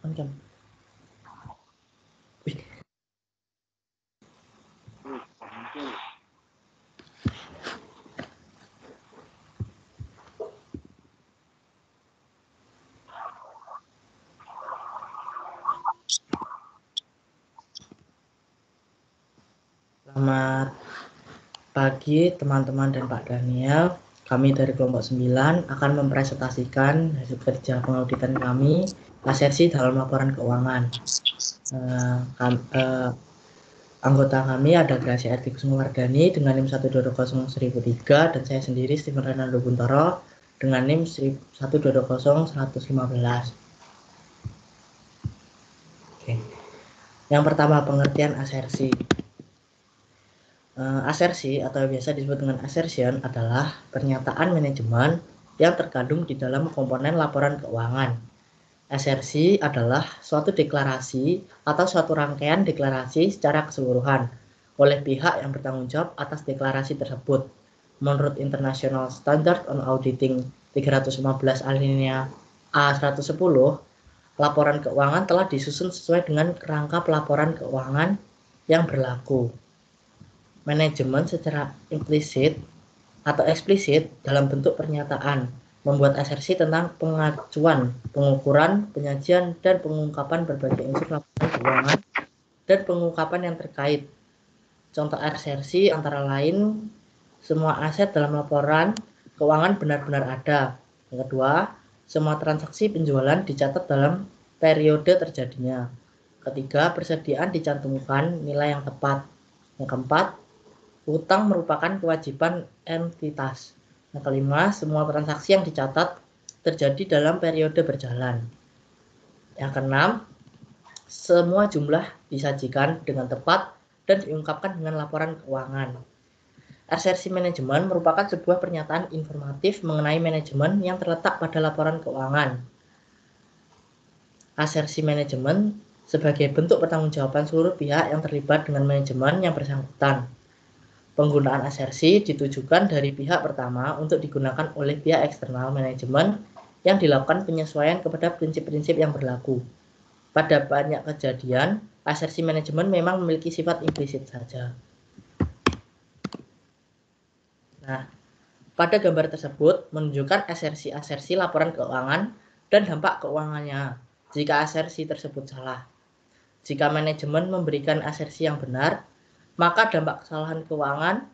On-cam. Wih. Selamat pagi teman-teman dan Pak Daniel. Kami dari kelompok 9 akan mempresentasikan hasil kerja pengauditan kami asersi dalam laporan keuangan. Anggota kami ada Gracia Erti Kusumawardani dengan NIM 1200003 dan saya sendiri Steven Renaldo Buntoro dengan NIM 1200115. Oke. Yang pertama, pengertian asersi. Asersi atau biasa disebut dengan assertion adalah pernyataan manajemen yang terkandung di dalam komponen laporan keuangan. Asersi adalah suatu deklarasi atau suatu rangkaian deklarasi secara keseluruhan oleh pihak yang bertanggung jawab atas deklarasi tersebut. Menurut International Standard on Auditing 315 alinea A110, laporan keuangan telah disusun sesuai dengan kerangka pelaporan keuangan yang berlaku. Manajemen secara implisit atau eksplisit dalam bentuk pernyataan membuat asersi tentang pengacuan, pengukuran, penyajian, dan pengungkapan berbagai unsur laporan keuangan dan pengungkapan yang terkait. Contoh asersi antara lain, semua aset dalam laporan keuangan benar-benar ada. Yang kedua, semua transaksi penjualan dicatat dalam periode terjadinya. Ketiga, persediaan dicantumkan nilai yang tepat. Yang keempat, utang merupakan kewajiban entitas. Yang kelima, semua transaksi yang dicatat terjadi dalam periode berjalan. Yang keenam, semua jumlah disajikan dengan tepat dan diungkapkan dengan laporan keuangan. Asersi manajemen merupakan sebuah pernyataan informatif mengenai manajemen yang terletak pada laporan keuangan. Asersi manajemen sebagai bentuk pertanggungjawaban seluruh pihak yang terlibat dengan manajemen yang bersangkutan. Penggunaan asersi ditujukan dari pihak pertama untuk digunakan oleh pihak eksternal manajemen yang dilakukan penyesuaian kepada prinsip-prinsip yang berlaku. Pada banyak kejadian, asersi manajemen memang memiliki sifat implisit saja. Nah, pada gambar tersebut menunjukkan asersi-asersi laporan keuangan dan dampak keuangannya jika asersi tersebut salah. Jika manajemen memberikan asersi yang benar, maka dampak kesalahan keuangan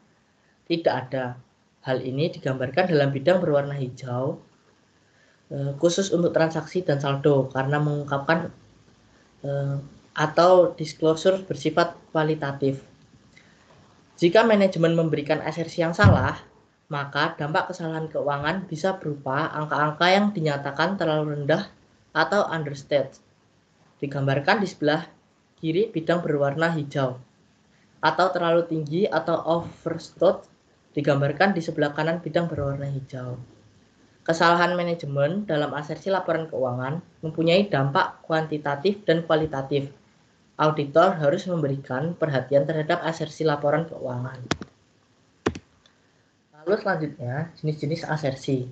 tidak ada. Hal ini digambarkan dalam bidang berwarna hijau, khusus untuk transaksi dan saldo, karena mengungkapkan atau disclosure bersifat kualitatif. Jika manajemen memberikan asersi yang salah, maka dampak kesalahan keuangan bisa berupa angka-angka yang dinyatakan terlalu rendah atau understated. Digambarkan di sebelah kiri bidang berwarna hijau. Atau terlalu tinggi atau overstated digambarkan di sebelah kanan bidang berwarna hijau. Kesalahan manajemen dalam asersi laporan keuangan mempunyai dampak kuantitatif dan kualitatif. Auditor harus memberikan perhatian terhadap asersi laporan keuangan. Lalu selanjutnya, jenis-jenis asersi.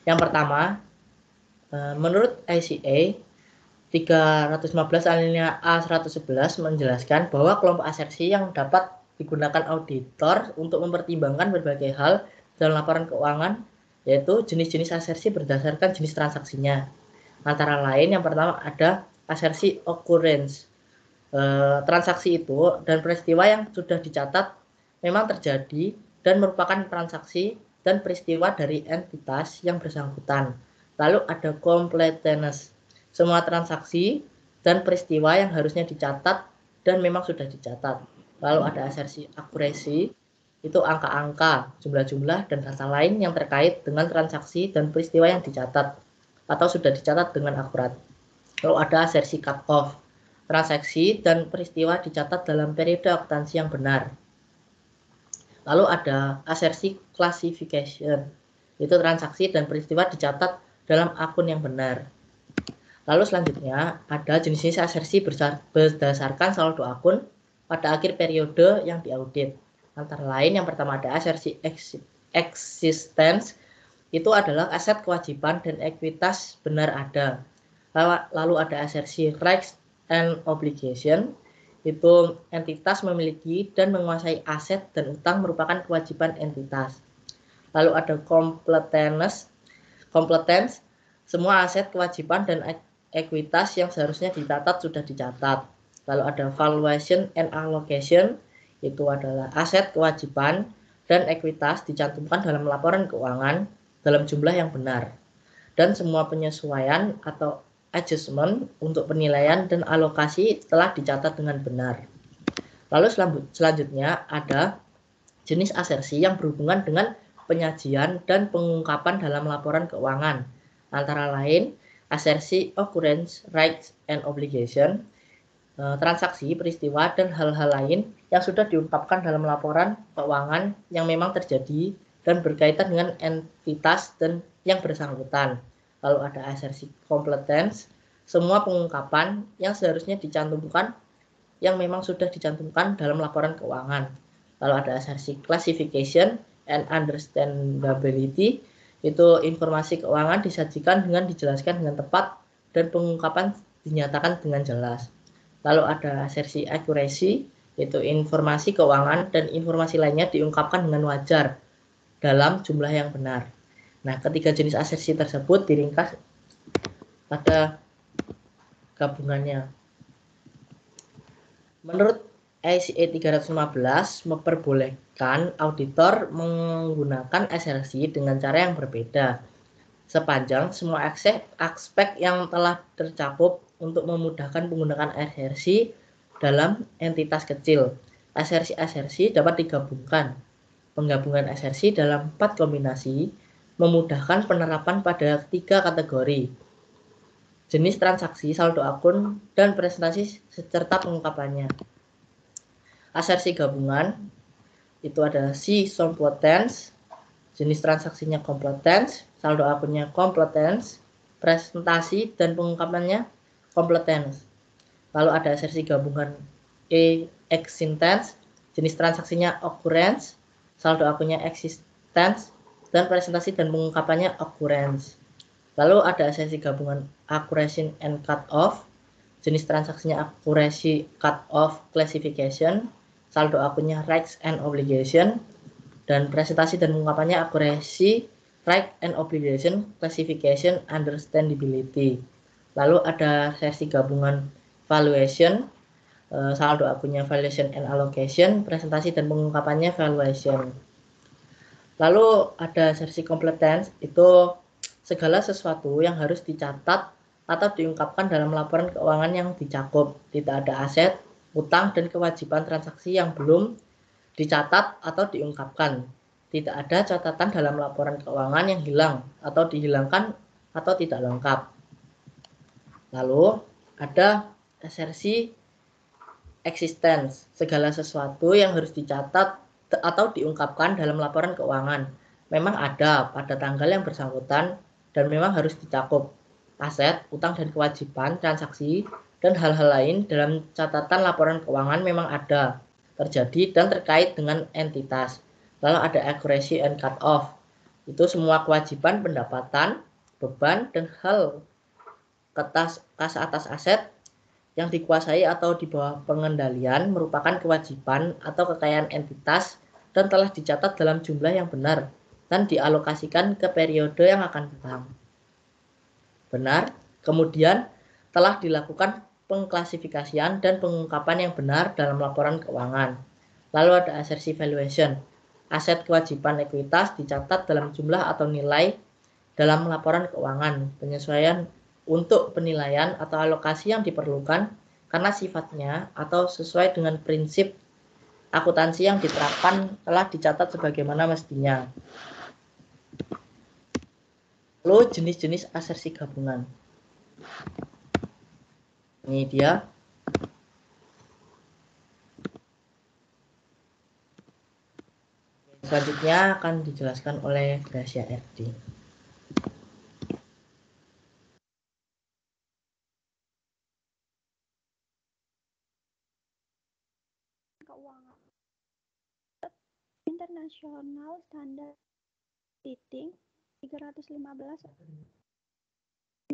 Yang pertama, menurut ICA 315 alinea A111 menjelaskan bahwa kelompok asersi yang dapat digunakan auditor untuk mempertimbangkan berbagai hal dalam laporan keuangan, yaitu jenis-jenis asersi berdasarkan jenis transaksinya. Antara lain, yang pertama ada asersi occurrence. Transaksi itu dan peristiwa yang sudah dicatat memang terjadi dan merupakan transaksi dan peristiwa dari entitas yang bersangkutan. Lalu ada completeness. Semua transaksi dan peristiwa yang harusnya dicatat dan memang sudah dicatat. Lalu ada asersi accuracy, itu angka-angka, jumlah-jumlah, dan data lain yang terkait dengan transaksi dan peristiwa yang dicatat atau sudah dicatat dengan akurat. Lalu ada asersi cut-off, transaksi dan peristiwa dicatat dalam periode akuntansi yang benar. Lalu ada asersi classification, itu transaksi dan peristiwa dicatat dalam akun yang benar. Lalu selanjutnya ada jenis-jenis asersi berdasarkan saldo akun pada akhir periode yang diaudit. Antara lain yang pertama ada asersi existence, itu adalah aset kewajiban dan ekuitas benar ada. Lalu ada asersi rights and obligation, itu entitas memiliki dan menguasai aset dan utang merupakan kewajiban entitas. Lalu ada competence, semua aset, kewajiban, dan ekuitas yang seharusnya dicatat sudah dicatat. Lalu ada valuation and allocation, itu adalah aset, kewajiban, dan ekuitas dicantumkan dalam laporan keuangan dalam jumlah yang benar. Dan semua penyesuaian atau adjustment untuk penilaian dan alokasi telah dicatat dengan benar. Lalu selanjutnya ada jenis asersi yang berhubungan dengan penyajian dan pengungkapan dalam laporan keuangan. Antara lain, asersi occurrence, rights, and obligation, transaksi, peristiwa, dan hal-hal lain yang sudah diungkapkan dalam laporan keuangan yang memang terjadi dan berkaitan dengan entitas dan yang bersangkutan. Lalu ada asersi competence, semua pengungkapan yang seharusnya dicantumkan yang memang sudah dicantumkan dalam laporan keuangan. Lalu ada asersi classification and understandability, itu informasi keuangan disajikan dengan dijelaskan dengan tepat dan pengungkapan dinyatakan dengan jelas. Lalu ada asersi accuracy, yaitu informasi keuangan dan informasi lainnya diungkapkan dengan wajar dalam jumlah yang benar. Nah, ketiga jenis asersi tersebut diringkas pada gabungannya. Menurut ICE 315 memperbolehkan auditor menggunakan asersi dengan cara yang berbeda sepanjang semua aspek yang telah tercakup untuk memudahkan penggunaan asersi dalam entitas kecil. Asersi-asersi dapat digabungkan. Penggabungan asersi dalam 4 kombinasi memudahkan penerapan pada 3 kategori: jenis transaksi, saldo akun, dan presentasi serta pengungkapannya. Asersi gabungan itu ada C competence, jenis transaksinya competence, saldo akunnya competence, presentasi dan pengungkapannya competence. Lalu ada asersi gabungan E existence, jenis transaksinya occurrence, saldo akunnya existence, dan presentasi dan pengungkapannya occurrence. Lalu ada asersi gabungan accuracy and cut off, jenis transaksinya accuracy, cut off, classification, saldo akunnya rights and obligation, dan presentasi dan pengungkapannya accuracy, right and obligation, classification, understandability. Lalu ada asersi gabungan valuation, saldo akunnya valuation and allocation, presentasi dan pengungkapannya valuation. Lalu ada asersi competence, itu segala sesuatu yang harus dicatat atau diungkapkan dalam laporan keuangan yang dicakup. Tidak ada aset, utang, dan kewajiban transaksi yang belum dicatat atau diungkapkan. Tidak ada catatan dalam laporan keuangan yang hilang atau dihilangkan atau tidak lengkap. Lalu ada asersi existence, segala sesuatu yang harus dicatat atau diungkapkan dalam laporan keuangan memang ada pada tanggal yang bersangkutan dan memang harus dicakup. Aset, utang, dan kewajiban transaksi dan hal-hal lain dalam catatan laporan keuangan memang ada, terjadi, dan terkait dengan entitas. Lalu ada accuracy and cut off, itu semua kewajiban, pendapatan, beban, dan hal kas atas aset yang dikuasai atau di bawah pengendalian merupakan kewajiban atau kekayaan entitas dan telah dicatat dalam jumlah yang benar dan dialokasikan ke periode yang akan datang. Benar, kemudian telah dilakukan pengklasifikasian dan pengungkapan yang benar dalam laporan keuangan. Lalu ada asersi valuation, aset, kewajiban, ekuitas dicatat dalam jumlah atau nilai dalam laporan keuangan. Penyesuaian untuk penilaian atau alokasi yang diperlukan karena sifatnya atau sesuai dengan prinsip akuntansi yang diterapkan telah dicatat sebagaimana mestinya. Lalu jenis-jenis asersi gabungan. Ini dia. Selanjutnya akan dijelaskan oleh Gracia RD. Keuangan internasional standar rating 315 5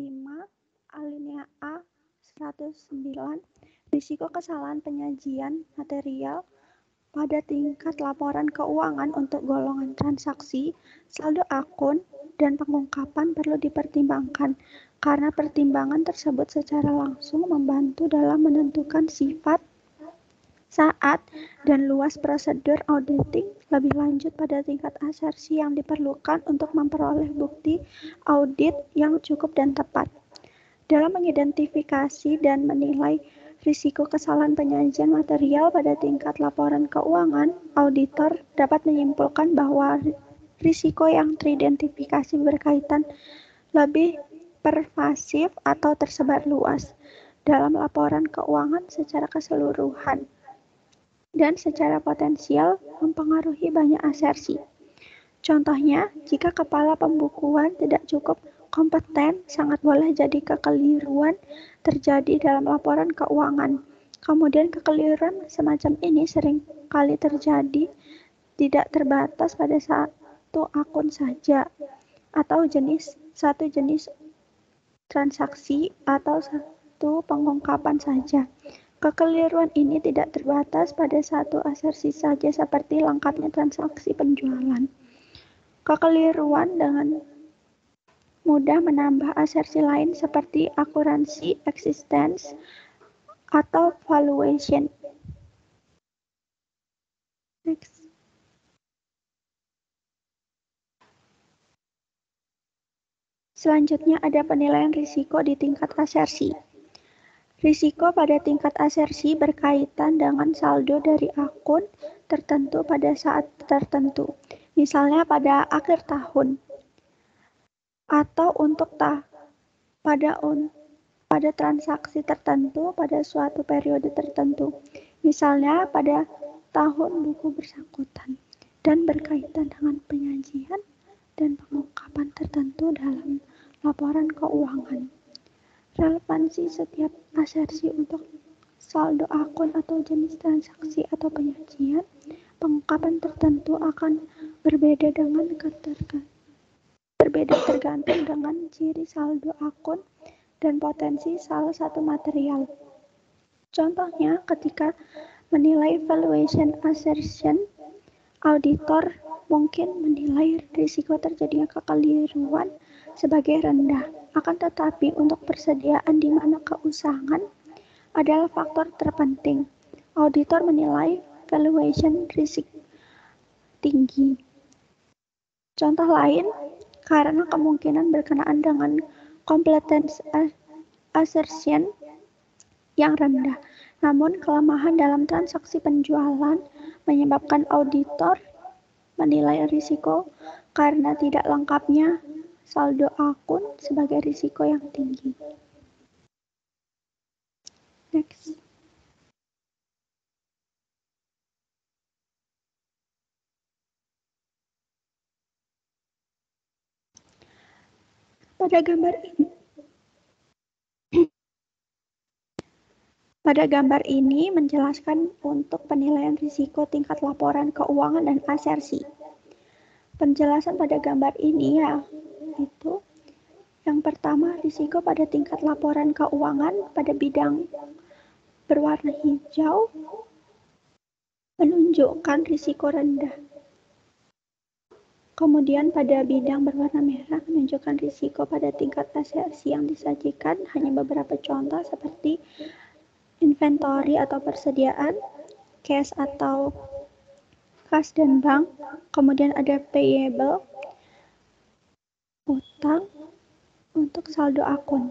alinea A 109, risiko kesalahan penyajian material pada tingkat laporan keuangan untuk golongan transaksi, saldo akun, dan pengungkapan perlu dipertimbangkan, karena pertimbangan tersebut secara langsung membantu dalam menentukan sifat, saat, dan luas prosedur auditing lebih lanjut pada tingkat asersi yang diperlukan untuk memperoleh bukti audit yang cukup dan tepat. Dalam mengidentifikasi dan menilai risiko kesalahan penyajian material pada tingkat laporan keuangan, auditor dapat menyimpulkan bahwa risiko yang teridentifikasi berkaitan lebih pervasif atau tersebar luas dalam laporan keuangan secara keseluruhan dan secara potensial mempengaruhi banyak asersi. Contohnya, jika kepala pembukuan tidak cukup kompeten, sangat boleh jadi kekeliruan terjadi dalam laporan keuangan. Kemudian kekeliruan semacam ini sering kali terjadi tidak terbatas pada satu akun saja, atau satu jenis transaksi atau satu pengungkapan saja. Kekeliruan ini tidak terbatas pada satu asersi saja seperti lengkapnya transaksi penjualan. Kekeliruan dengan mudah menambah asersi lain seperti akuransi, existence, atau valuation. Next. Selanjutnya ada penilaian risiko di tingkat asersi. Risiko pada tingkat asersi berkaitan dengan saldo dari akun tertentu pada saat tertentu, misalnya pada akhir tahun, atau untuk pada transaksi tertentu pada suatu periode tertentu, misalnya pada tahun buku bersangkutan, dan berkaitan dengan penyajian dan pengungkapan tertentu dalam laporan keuangan. Relevansi setiap asersi untuk saldo akun atau jenis transaksi atau penyajian pengungkapan tertentu akan berbeda tergantung dengan ciri saldo akun dan potensi salah satu material. Contohnya, ketika menilai valuation assertion, auditor mungkin menilai risiko terjadinya kekeliruan sebagai rendah. Akan tetapi untuk persediaan di mana keusangan adalah faktor terpenting. Auditor menilai valuation risk tinggi. Contoh lain, karena kemungkinan berkenaan dengan competence assertion yang rendah. Namun kelemahan dalam transaksi penjualan menyebabkan auditor menilai risiko karena tidak lengkapnya saldo akun sebagai risiko yang tinggi. Next. Pada gambar ini menjelaskan untuk penilaian risiko tingkat laporan keuangan dan asersi. Penjelasan pada gambar ini itu yang pertama, risiko pada tingkat laporan keuangan pada bidang berwarna hijau menunjukkan risiko rendah. Kemudian pada bidang berwarna merah menunjukkan risiko pada tingkat asersi yang disajikan. Hanya beberapa contoh seperti inventory atau persediaan, cash atau kas dan bank, kemudian ada payable, utang, untuk saldo akun.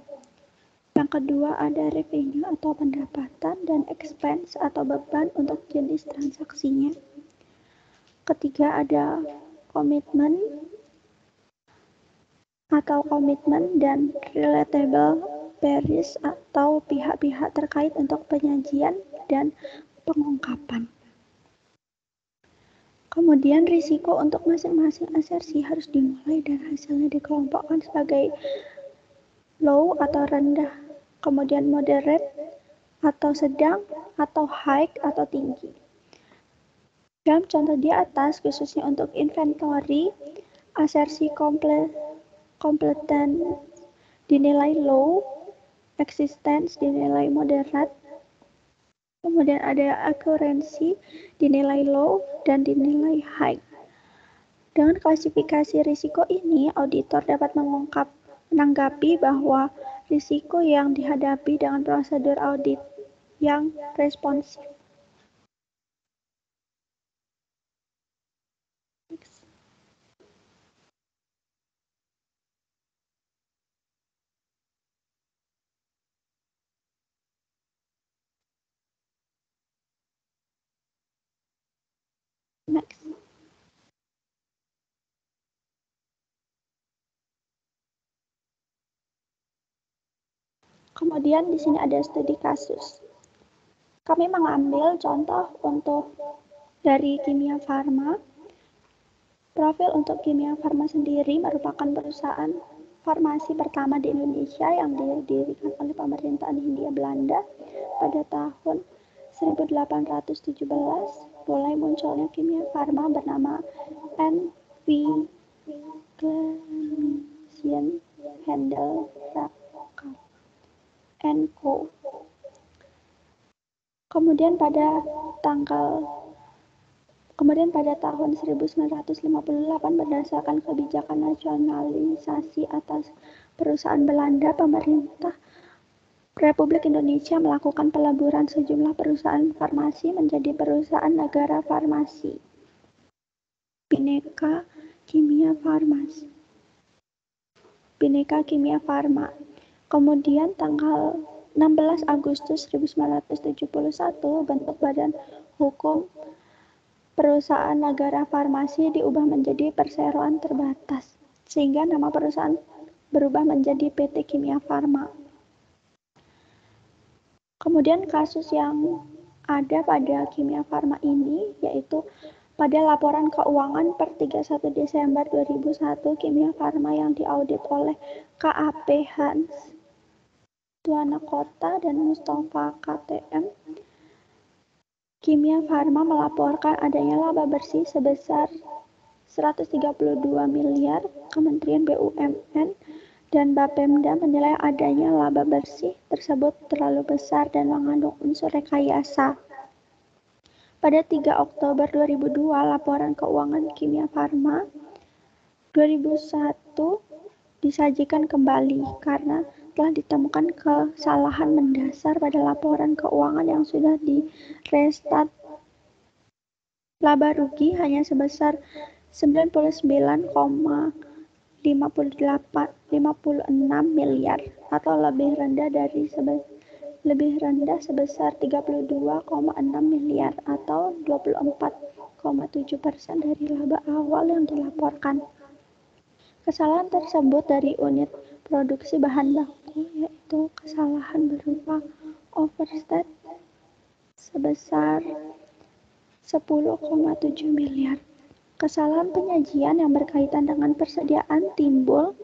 Yang kedua ada revenue atau pendapatan dan expense atau beban untuk jenis transaksinya. Ketiga ada komitmen dan relatable parties atau pihak-pihak terkait untuk penyajian dan pengungkapan. Kemudian risiko untuk masing-masing asersi harus dimulai dan hasilnya dikelompokkan sebagai low atau rendah, kemudian moderate atau sedang, atau high atau tinggi. Dalam contoh di atas, khususnya untuk inventory, asersi kompeten dinilai low existence dinilai moderat, kemudian ada accuracy dinilai low, dan dinilai high. Dengan klasifikasi risiko ini, auditor dapat menanggapi bahwa risiko yang dihadapi dengan prosedur audit yang responsif. Next. Kemudian di sini ada studi kasus. Kami mengambil contoh untuk dari Kimia Farma. Profil untuk Kimia Farma sendiri merupakan perusahaan farmasi pertama di Indonesia yang didirikan oleh pemerintahan Hindia Belanda pada tahun 1817. Mulai munculnya Kimia Farma bernama N.V. Clementian Handel & Co. Kemudian pada tahun 1958 berdasarkan kebijakan nasionalisasi atas perusahaan Belanda, pemerintah Republik Indonesia melakukan peleburan sejumlah perusahaan farmasi menjadi perusahaan negara farmasi. Bhinneka Kimia Farma. Kemudian tanggal 16 Agustus 1971 bentuk Badan Hukum Perusahaan Negara Farmasi diubah menjadi Perseroan Terbatas, sehingga nama perusahaan berubah menjadi PT Kimia Farma. Kemudian kasus yang ada pada Kimia Farma ini yaitu pada laporan keuangan per 31 Desember 2001, Kimia Farma yang diaudit oleh KAP Hans Dwanakota dan Mustafa KTM. Kimia Farma melaporkan adanya laba bersih sebesar 132 miliar. Kementerian BUMN dan Bapemda menilai adanya laba bersih tersebut terlalu besar dan mengandung unsur rekayasa. Pada 3 Oktober 2002, laporan keuangan Kimia Farma 2001 disajikan kembali karena telah ditemukan kesalahan mendasar pada laporan keuangan yang sudah direstat. Laba rugi hanya sebesar 99,56 miliar atau lebih rendah sebesar 32,6 miliar atau 24,7% dari laba awal yang dilaporkan. Kesalahan tersebut dari unit produksi bahan baku yaitu kesalahan berupa overstat sebesar 10,7 miliar. Kesalahan penyajian yang berkaitan dengan persediaan timbul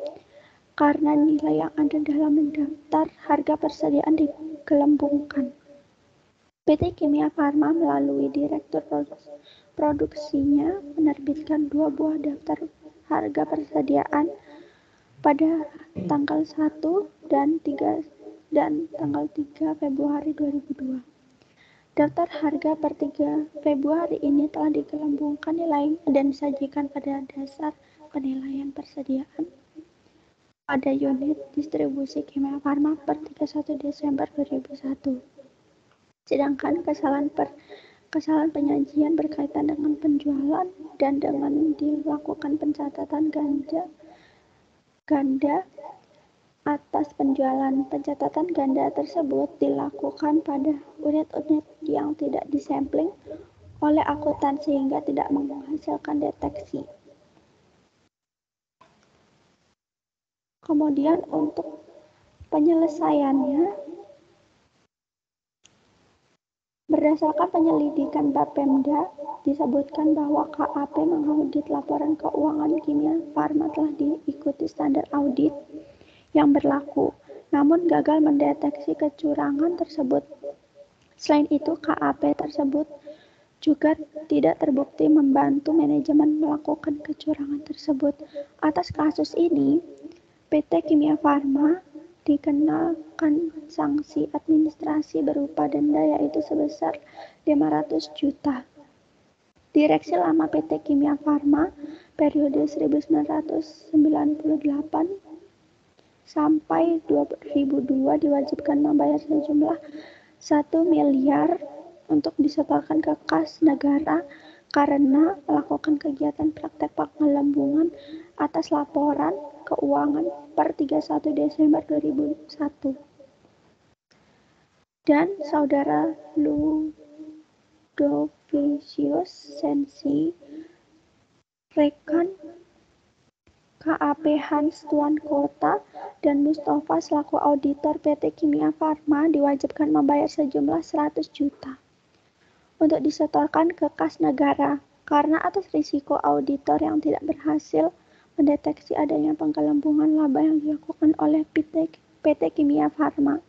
karena nilai yang ada dalam daftar harga persediaan digelembungkan. PT Kimia Farma melalui Direktur Produksinya menerbitkan 2 buah daftar harga persediaan pada tanggal 1 dan tanggal 3 Februari 2002. Daftar harga per 3 Februari ini telah digelembungkan nilai dan disajikan pada dasar penilaian persediaan pada unit distribusi Kimia Farma per 31 Desember 2001. Sedangkan kesalahan penyajian berkaitan dengan penjualan dan dengan dilakukan pencatatan ganda atas penjualan. Pencatatan ganda tersebut dilakukan pada unit-unit yang tidak disampling oleh akuntan sehingga tidak menghasilkan deteksi. Kemudian untuk penyelesaiannya, berdasarkan penyelidikan Bapemda, disebutkan bahwa KAP mengaudit laporan keuangan Kimia Farma telah diikuti standar audit yang berlaku, namun gagal mendeteksi kecurangan tersebut. Selain itu, KAP tersebut juga tidak terbukti membantu manajemen melakukan kecurangan tersebut. Atas kasus ini, PT Kimia Farma dikenakan sanksi administrasi berupa denda yaitu sebesar 500 juta. Direksi lama PT Kimia Farma periode 1998 sampai 2002 diwajibkan membayar sejumlah 1 miliar untuk disetorkan ke kas negara karena melakukan kegiatan praktek penggelembungan atas laporan keuangan per 31 Desember 2001. Dan saudara Ludovicius Sensi, rekan KAP Hans Tuan Kota, dan Mustafa selaku auditor PT Kimia Farma diwajibkan membayar sejumlah 100 juta untuk disetorkan ke kas negara karena atas risiko auditor yang tidak berhasil mendeteksi adanya penggelembungan laba yang dilakukan oleh PT Kimia Farma.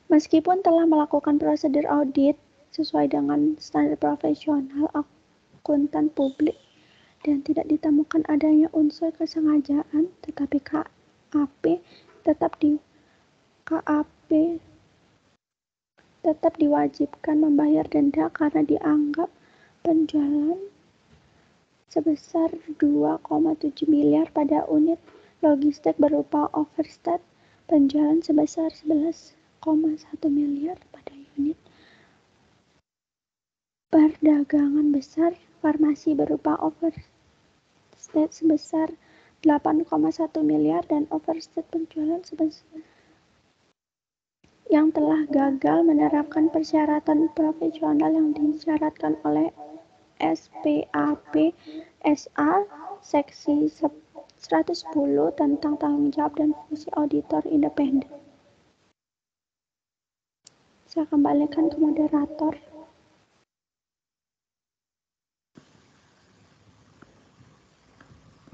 Meskipun telah melakukan prosedur audit sesuai dengan standar profesional akuntan publik dan tidak ditemukan adanya unsur kesengajaan, tetapi KAP tetap diwajibkan membayar denda karena dianggap penjualan sebesar 2,7 miliar pada unit logistik berupa overstat, penjualan sebesar 11,1 miliar pada unit perdagangan besar farmasi berupa overstat sebesar 8,1 miliar dan overstat penjualan sebesar yang telah gagal menerapkan persyaratan profesional yang disyaratkan oleh SPAP SA Seksi 110 tentang tanggung jawab dan fungsi auditor independen. Saya kembalikan ke moderator.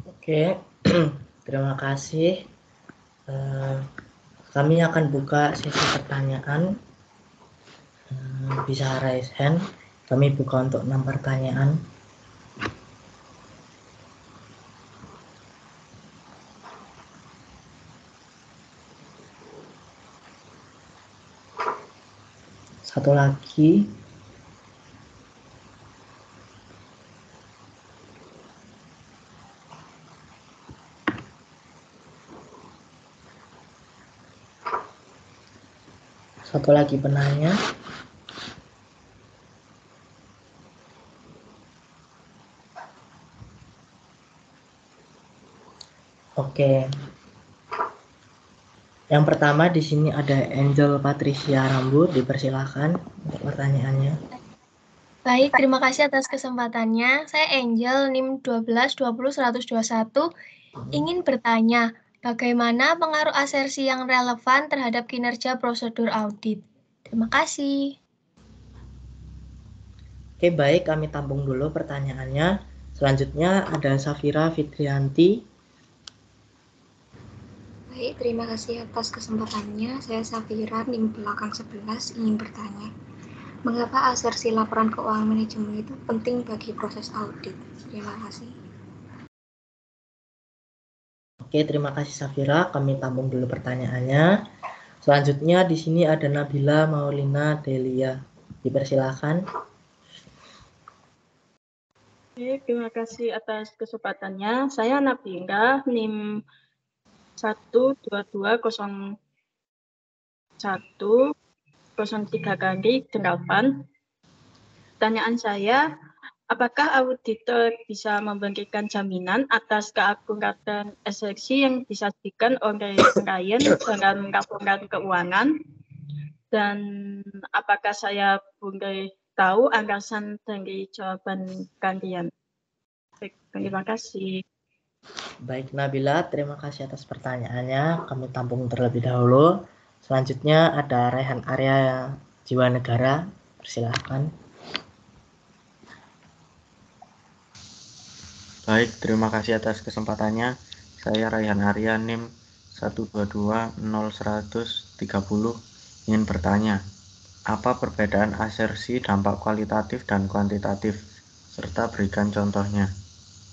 Oke, terima kasih. Kami akan buka sesi pertanyaan. Bisa raise hand. Kami buka untuk 6 pertanyaan. Satu lagi. Satu lagi penanya. Oke. Yang pertama di sini ada Angel Patricia Rambut, dipersilakan untuk pertanyaannya. Baik, terima kasih atas kesempatannya. Saya Angel, NIM 12200121, ingin bertanya, bagaimana pengaruh asersi yang relevan terhadap kinerja prosedur audit? Terima kasih. Oke, baik, kami tampung dulu pertanyaannya. Selanjutnya ada Safira Fitrianti. Baik, terima kasih atas kesempatannya. Saya Safira, NIM belakang 11, ingin bertanya, mengapa asersi laporan keuangan manajemen itu penting bagi proses audit? Terima kasih. Oke, terima kasih Safira. Kami tampung dulu pertanyaannya. Selanjutnya di sini ada Nabila Maulina Delia. Dipersilakan. Oke, terima kasih atas kesempatannya. Saya Nabila, NIM 1220103-8. Pertanyaan saya, apakah auditor bisa memberikan jaminan atas keakuratan asersi yang disajikan oleh klien dalam laporan keuangan? Dan apakah saya boleh tahu alasan dari jawaban kalian? Baik, terima kasih. Baik Nabila, terima kasih atas pertanyaannya. Kami tampung terlebih dahulu. Selanjutnya ada Rehan Arya Jiwa Negara. Persilahkan. Baik, terima kasih atas kesempatannya. Saya Raihan Arya, NIM 1220130, ingin bertanya, apa perbedaan asersi dampak kualitatif dan kuantitatif, serta berikan contohnya.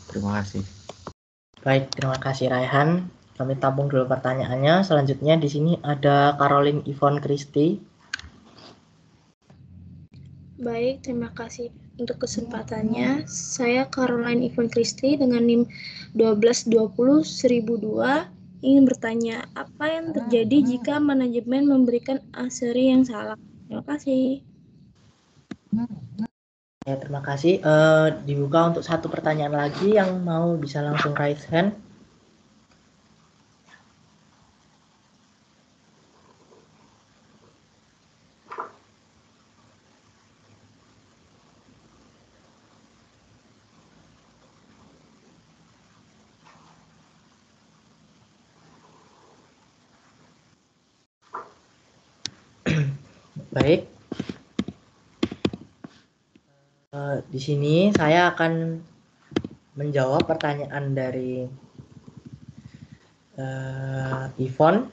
Terima kasih. Baik, terima kasih Raihan. Kami tampung dulu pertanyaannya. Selanjutnya di sini ada Caroline Yvonne Christie. Baik, terima kasih untuk kesempatannya. Saya Caroline Yvonne Christie dengan NIM 1220-1002 ingin bertanya, apa yang terjadi jika manajemen memberikan aseri yang salah? Terima kasih. Ya, terima kasih. Dibuka untuk satu pertanyaan lagi yang mau bisa langsung raise hand. Baik. Di sini saya akan menjawab pertanyaan dari Yvonne.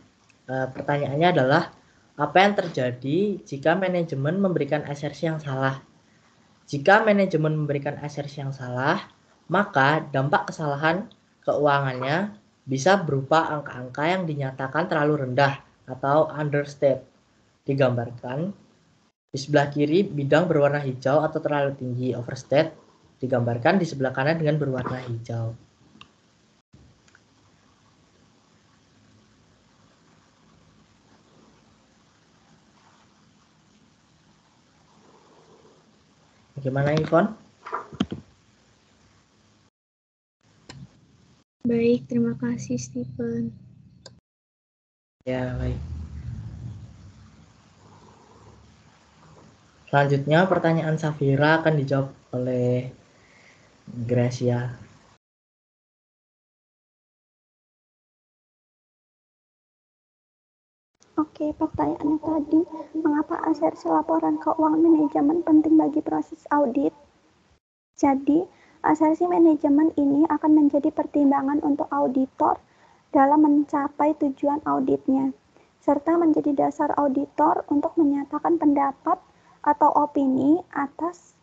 Pertanyaannya adalah, apa yang terjadi jika manajemen memberikan asersi yang salah? Jika manajemen memberikan asersi yang salah, maka dampak kesalahan keuangannya bisa berupa angka-angka yang dinyatakan terlalu rendah atau understate. Digambarkan di sebelah kiri bidang berwarna hijau atau terlalu tinggi, overstate. Digambarkan di sebelah kanan dengan berwarna hijau. Bagaimana, Yvonne? Baik, terima kasih Stephen. Ya, baik. Selanjutnya pertanyaan Safira akan dijawab oleh Gracia. Oke, pertanyaannya tadi, mengapa asersi laporan keuangan manajemen penting bagi proses audit? Jadi, asersi manajemen ini akan menjadi pertimbangan untuk auditor dalam mencapai tujuan auditnya, serta menjadi dasar auditor untuk menyatakan pendapat atau opini atas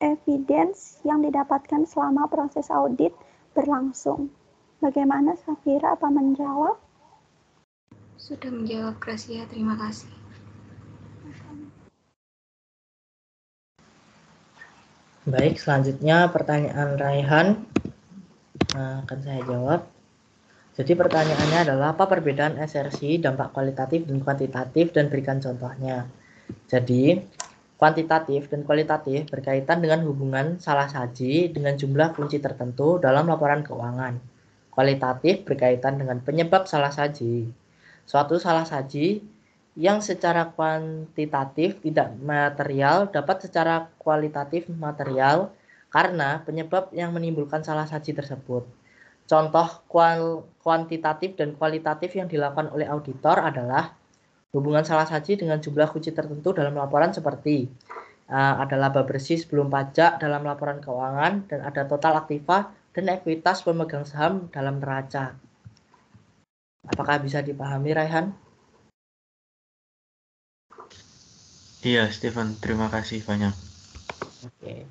evidence yang didapatkan selama proses audit berlangsung. Bagaimana, Safira? Apa menjawab? Sudah menjawab, Gracia. Terima kasih. Baik, selanjutnya pertanyaan Raihan akan saya jawab. Jadi pertanyaannya adalah, apa perbedaan asersi, dampak kualitatif dan kuantitatif, dan berikan contohnya. Jadi kuantitatif dan kualitatif berkaitan dengan hubungan salah saji dengan jumlah kunci tertentu dalam laporan keuangan. Kualitatif berkaitan dengan penyebab salah saji. Suatu salah saji yang secara kuantitatif tidak material dapat secara kualitatif material karena penyebab yang menimbulkan salah saji tersebut. Contoh kuantitatif dan kualitatif yang dilakukan oleh auditor adalah hubungan salah saji dengan jumlah kunci tertentu dalam laporan seperti ada laba bersih sebelum pajak dalam laporan keuangan dan ada total aktiva dan ekuitas pemegang saham dalam neraca. Apakah bisa dipahami, Raihan? Iya, Stephen. Terima kasih banyak. Oke.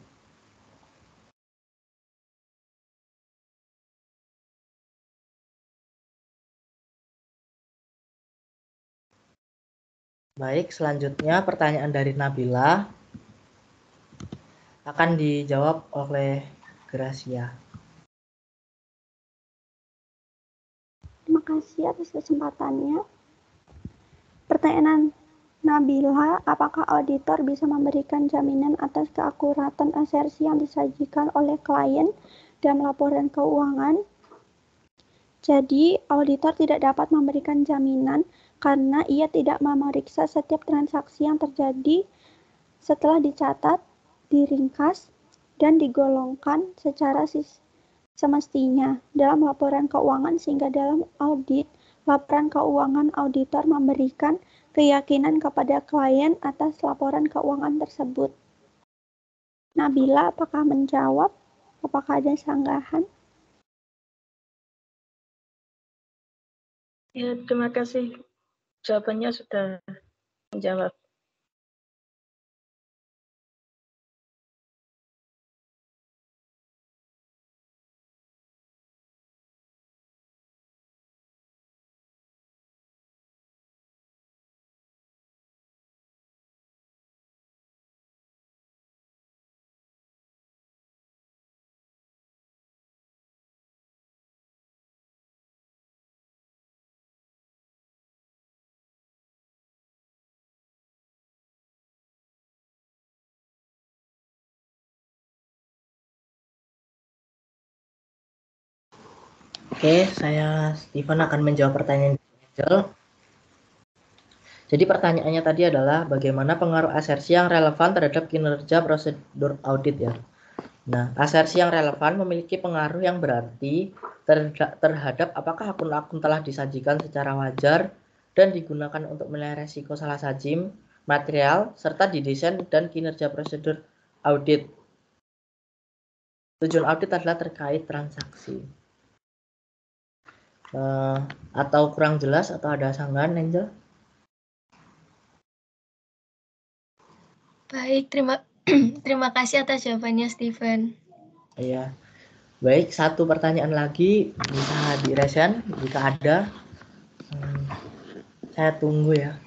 Baik, selanjutnya pertanyaan dari Nabila akan dijawab oleh Gracia. Terima kasih atas kesempatannya. Pertanyaan Nabila, apakah auditor bisa memberikan jaminan atas keakuratan asersi yang disajikan oleh klien dalam laporan keuangan? Jadi, auditor tidak dapat memberikan jaminan karena ia tidak memeriksa setiap transaksi yang terjadi setelah dicatat, diringkas, dan digolongkan secara semestinya dalam laporan keuangan, sehingga dalam audit laporan keuangan auditor memberikan keyakinan kepada klien atas laporan keuangan tersebut. Nabila, apakah menjawab? Apakah ada sanggahan? Ya, terima kasih. Jawabannya sudah menjawab. Oke, saya Steven akan menjawab pertanyaan Angel. Jadi pertanyaannya tadi adalah bagaimana pengaruh asersi yang relevan terhadap kinerja prosedur audit ya. Nah, asersi yang relevan memiliki pengaruh yang berarti terhadap apakah akun-akun telah disajikan secara wajar dan digunakan untuk menilai resiko salah sajim, material, serta didesain dan kinerja prosedur audit. Tujuan audit adalah terkait transaksi. Atau kurang jelas atau ada sanggahan, Angel? Baik, terima kasih atas jawabannya, Steven. Iya. Baik, satu pertanyaan lagi bisa diresen jika ada. Saya tunggu ya.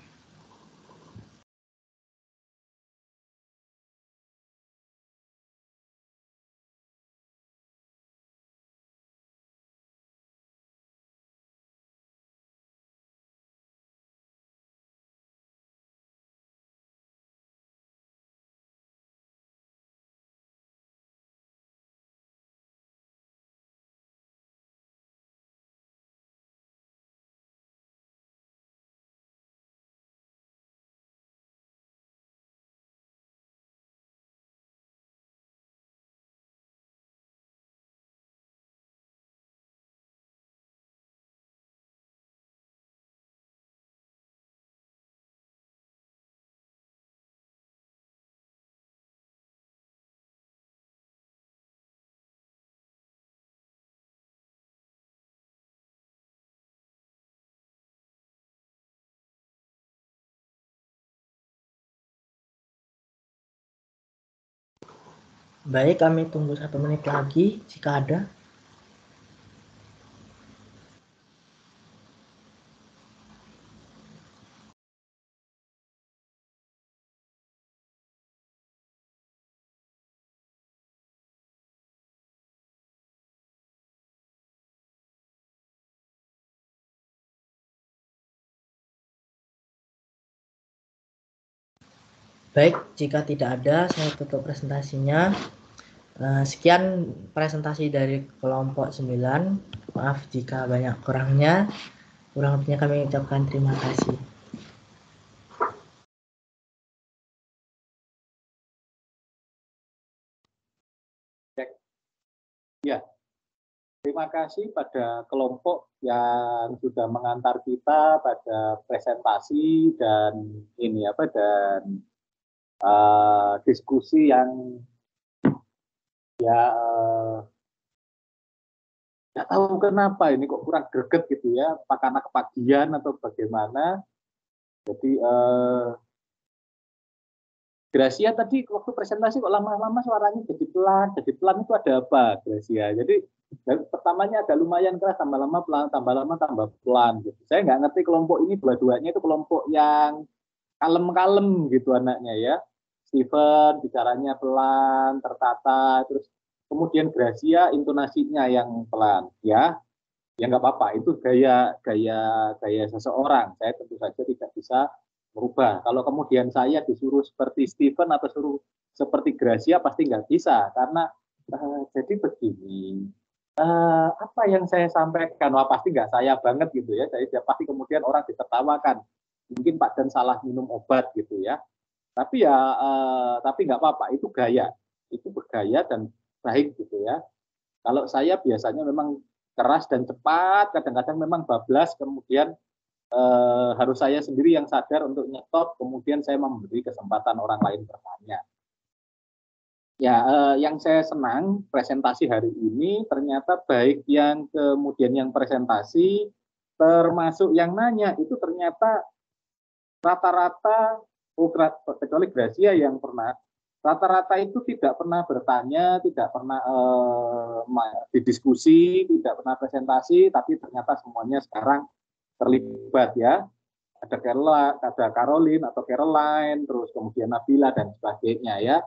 Baik, kami tunggu 1 menit lagi jika ada. Baik, jika tidak ada, saya tutup presentasinya. Sekian presentasi dari kelompok 9. Maaf jika banyak kurangnya. Kurang lebihnya kami ucapkan terima kasih. Ya, terima kasih pada kelompok yang sudah mengantar kita pada presentasi dan diskusi yang nggak tahu kenapa ini kok kurang greget gitu ya, apa karena kepagian atau bagaimana. Jadi Gracia tadi waktu presentasi kok lama-lama suaranya jadi pelan itu ada apa Gracia? Jadi pertamanya agak lumayan keras, tambah lama pelan, tambah lama tambah pelan gitu. Saya nggak ngerti kelompok ini dua-duanya itu kelompok yang kalem-kalem gitu anaknya ya. Steven bicaranya pelan, tertata, terus kemudian Gracia intonasinya yang pelan ya. Ya nggak apa-apa, itu gaya seseorang. Saya tentu saja tidak bisa merubah. Kalau kemudian saya disuruh seperti Steven atau suruh seperti Gracia pasti nggak bisa, karena jadi begini, apa yang saya sampaikan, wah pasti nggak saya banget gitu ya, saya pasti kemudian orang ditertawakan, mungkin Pak Dan salah minum obat gitu ya, tapi ya tapi nggak apa-apa, itu gaya, itu bergaya dan baik gitu ya. Kalau saya biasanya memang keras dan cepat, kadang-kadang memang bablas, kemudian harus saya sendiri yang sadar untuk nyetop, kemudian saya memberi kesempatan orang lain bertanya. Ya, yang saya senang presentasi hari ini ternyata baik yang kemudian yang presentasi, termasuk yang nanya itu ternyata rata-rata, kecuali Gracia yang pernah, rata-rata itu tidak pernah bertanya, tidak pernah didiskusi, tidak pernah presentasi, tapi ternyata semuanya sekarang terlibat ya. Ada Caroline atau Caroline, terus kemudian Nabila dan sebagainya ya.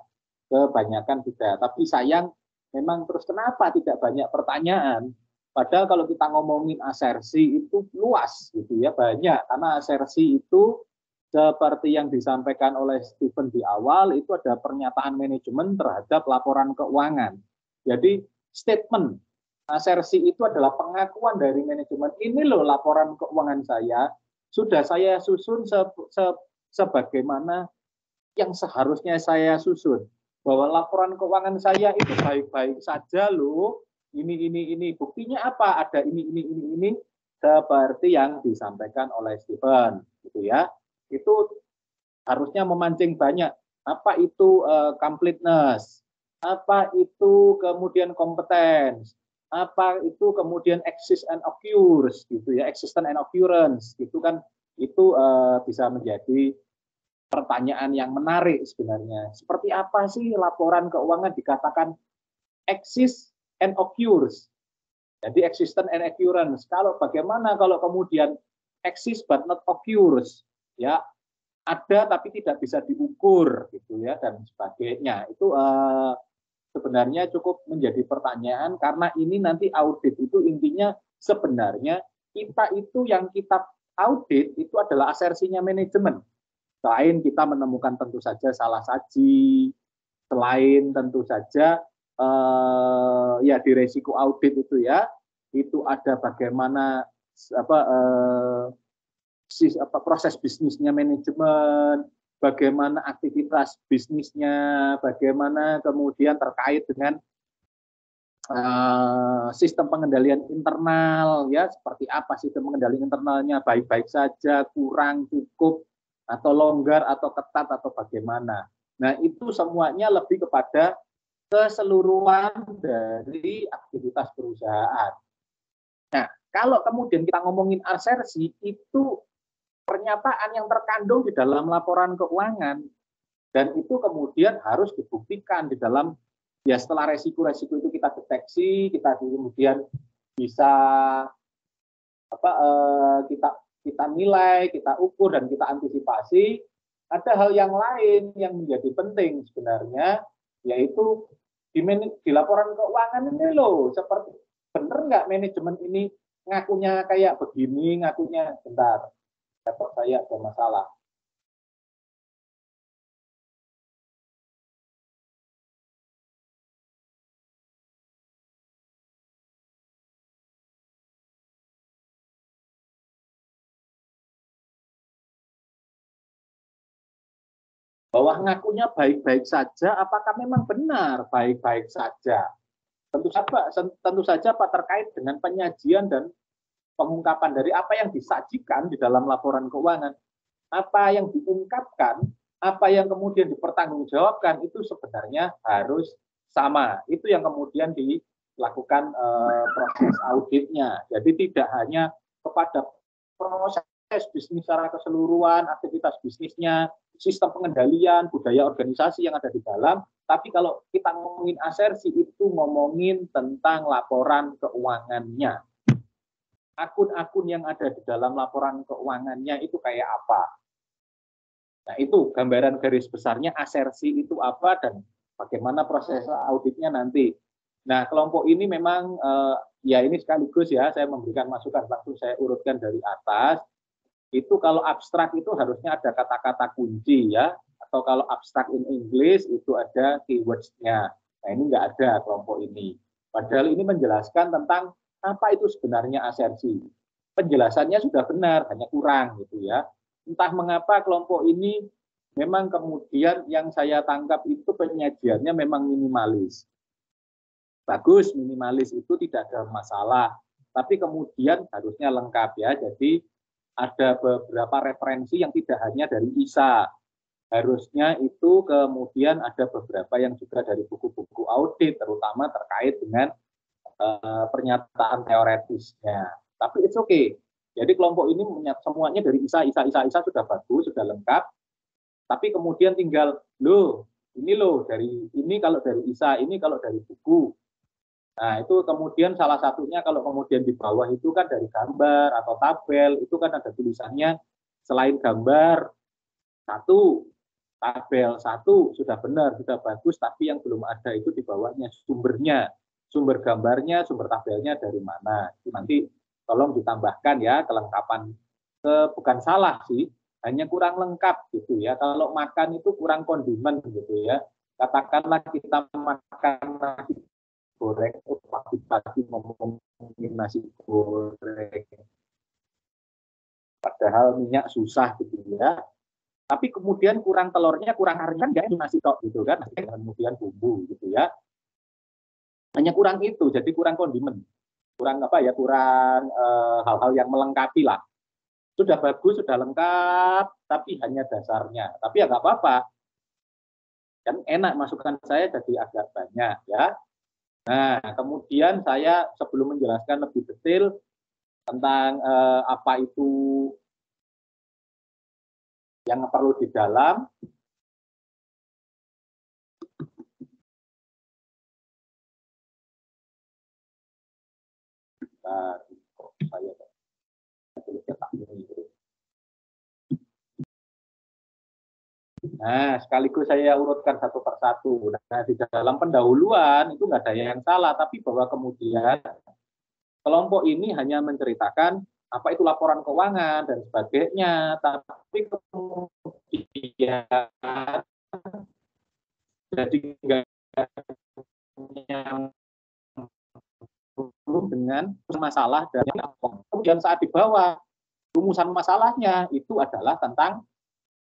Kebanyakan tidak. Tapi sayang memang terus kenapa tidak banyak pertanyaan? Padahal kalau kita ngomongin asersi itu luas gitu ya, banyak. Karena asersi itu seperti yang disampaikan oleh Steven di awal, itu ada pernyataan manajemen terhadap laporan keuangan. Jadi statement Asersi itu adalah pengakuan dari manajemen. Ini loh laporan keuangan saya, sudah saya susun sebagaimana yang seharusnya saya susun. Bahwa laporan keuangan saya itu baik-baik saja loh. Ini. Buktinya apa? Ada ini. Seperti yang disampaikan oleh Stephen. Gitu ya. Itu harusnya memancing banyak. Apa itu completeness? Apa itu kemudian competence? Apa itu kemudian exist and occurs gitu ya, existence and occurrence gitu kan, itu bisa menjadi pertanyaan yang menarik sebenarnya. Seperti apa sih laporan keuangan dikatakan exist and occurs? Jadi existence and occurrence. Kalau bagaimana kalau kemudian exist but not occurs, ya ada tapi tidak bisa diukur gitu ya dan sebagainya. Itu sebenarnya cukup menjadi pertanyaan karena ini nanti audit itu intinya sebenarnya kita itu yang kita audit itu adalah asersinya manajemen. Selain kita menemukan tentu saja salah saji, selain tentu saja ya di resiko audit itu ya, itu ada bagaimana proses bisnisnya manajemen, bagaimana aktivitas bisnisnya, bagaimana kemudian terkait dengan sistem pengendalian internal, ya seperti apa sistem pengendalian internalnya, baik-baik saja, kurang, cukup, atau longgar, atau ketat, atau bagaimana. Nah itu semuanya lebih kepada keseluruhan dari aktivitas perusahaan. Nah kalau kemudian kita ngomongin asersi, itu pernyataan yang terkandung di dalam laporan keuangan dan itu kemudian harus dibuktikan di dalam ya setelah resiko-resiko itu kita deteksi, kita kemudian bisa kita nilai, kita ukur dan kita antisipasi. Ada hal yang lain yang menjadi penting sebenarnya yaitu di laporan keuangan ini loh seperti benar nggak manajemen ini ngakunya kayak begini, ngakunya bentar. Laptop saya ada masalah. Bahwa ngakunya baik-baik saja, apakah memang benar baik-baik saja? Tentu saja Pak terkait dengan penyajian dan pengungkapan dari apa yang disajikan di dalam laporan keuangan, apa yang diungkapkan, apa yang kemudian dipertanggungjawabkan itu sebenarnya harus sama. Itu yang kemudian dilakukan proses auditnya. Jadi tidak hanya kepada proses bisnis secara keseluruhan, aktivitas bisnisnya, sistem pengendalian, budaya organisasi yang ada di dalam, tapi kalau kita ngomongin asersi itu ngomongin tentang laporan keuangannya. Akun-akun yang ada di dalam laporan keuangannya itu kayak apa. Nah itu gambaran garis besarnya asersi itu apa dan bagaimana proses auditnya nanti. Nah kelompok ini memang ya ini sekaligus ya saya memberikan masukan langsung saya urutkan dari atas. Itu kalau abstrak itu harusnya ada kata-kata kunci ya. Atau kalau abstrak in English itu ada keywords-nya. Nah ini nggak ada kelompok ini. Padahal ini menjelaskan tentang apa itu sebenarnya asersi. Penjelasannya sudah benar, hanya kurang gitu ya. Entah mengapa kelompok ini memang kemudian yang saya tangkap itu penyajiannya memang minimalis. Bagus, minimalis itu tidak ada masalah. Tapi kemudian harusnya lengkap ya. Jadi ada beberapa referensi yang tidak hanya dari ISA. Harusnya itu kemudian ada beberapa yang juga dari buku-buku audit, terutama terkait dengan pernyataan teoretisnya. Tapi it's okay. Jadi kelompok ini semuanya dari ISA sudah bagus, sudah lengkap. Tapi kemudian tinggal, dari ini kalau dari ISA, ini kalau dari buku. Nah itu kemudian salah satunya kalau kemudian di bawah itu kan dari gambar atau tabel, itu kan ada tulisannya selain gambar, tabel 1 sudah benar, sudah bagus, tapi yang belum ada itu di bawahnya sumbernya. Sumber gambarnya, sumber tabelnya dari mana. Itu nanti tolong ditambahkan ya kelengkapan. Bukan salah sih, hanya kurang lengkap gitu ya. Kalau makan itu kurang kondimen gitu ya. Katakanlah kita makan nasi goreng, pagi-pagi ngomongin nasi goreng. Padahal minyak susah gitu ya. Tapi kemudian kurang telurnya, kurang harian, nggak nasi tok gitu kan. Kemudian bumbu gitu ya. Hanya kurang itu, jadi kurang kondimen. Kurang apa ya, kurang hal-hal yang melengkapi lah. Sudah bagus, sudah lengkap, tapi hanya dasarnya. Tapi ya nggak apa-apa. Kan enak, masukan saya jadi agak banyak ya. Nah, kemudian saya sebelum menjelaskan lebih detail tentang apa itu yang perlu di dalam, nah, sekaligus saya urutkan satu persatu. Nah, di dalam pendahuluan itu nggak ada yang salah, tapi bahwa kemudian kelompok ini hanya menceritakan apa itu laporan keuangan dan sebagainya, tapi kemudian jadi dengan masalah dan kemudian saat dibawa rumusan masalahnya itu adalah tentang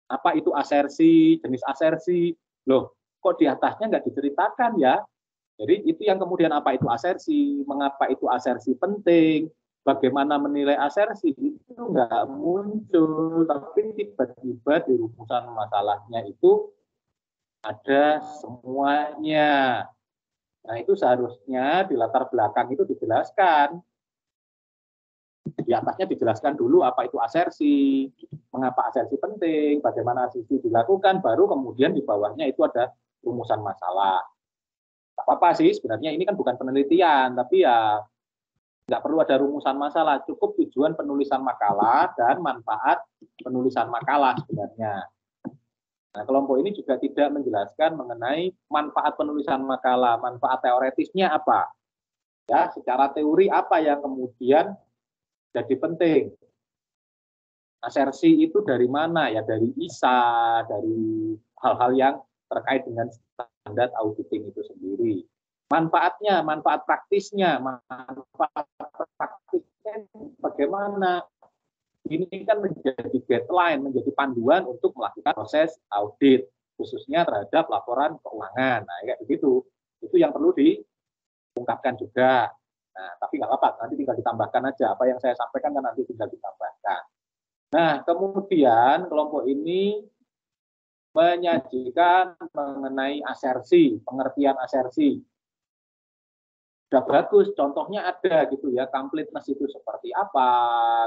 apa itu asersi, jenis asersi. Loh, kok di atasnya nggak diceritakan ya? Jadi itu yang kemudian apa itu asersi, mengapa itu asersi penting, bagaimana menilai asersi itu nggak muncul, tapi tiba-tiba di rumusan masalahnya itu ada semuanya. Nah, itu seharusnya di latar belakang itu dijelaskan. Di atasnya dijelaskan dulu apa itu asersi, mengapa asersi penting, bagaimana asersi dilakukan, baru kemudian di bawahnya itu ada rumusan masalah. Tak apa-apa sih, sebenarnya ini kan bukan penelitian, tapi ya nggak perlu ada rumusan masalah, cukup tujuan penulisan makalah dan manfaat penulisan makalah sebenarnya. Nah, kelompok ini juga tidak menjelaskan mengenai manfaat penulisan makalah, manfaat teoretisnya apa. Ya, secara teori apa yang kemudian jadi penting. Asersi itu dari mana? Ya dari ISA, dari hal-hal yang terkait dengan standar auditing itu sendiri. Manfaatnya, manfaat praktisnya bagaimana? Ini kan menjadi guideline, menjadi panduan untuk melakukan proses audit, khususnya terhadap laporan keuangan. Nah, kayak begitu. Itu yang perlu diungkapkan juga. Nah, tapi nggak apa-apa, nanti tinggal ditambahkan aja. Apa yang saya sampaikan kan nanti tinggal ditambahkan. Nah, kemudian kelompok ini menyajikan mengenai asersi, pengertian asersi. Sudah bagus, contohnya ada gitu ya, completeness itu seperti apa,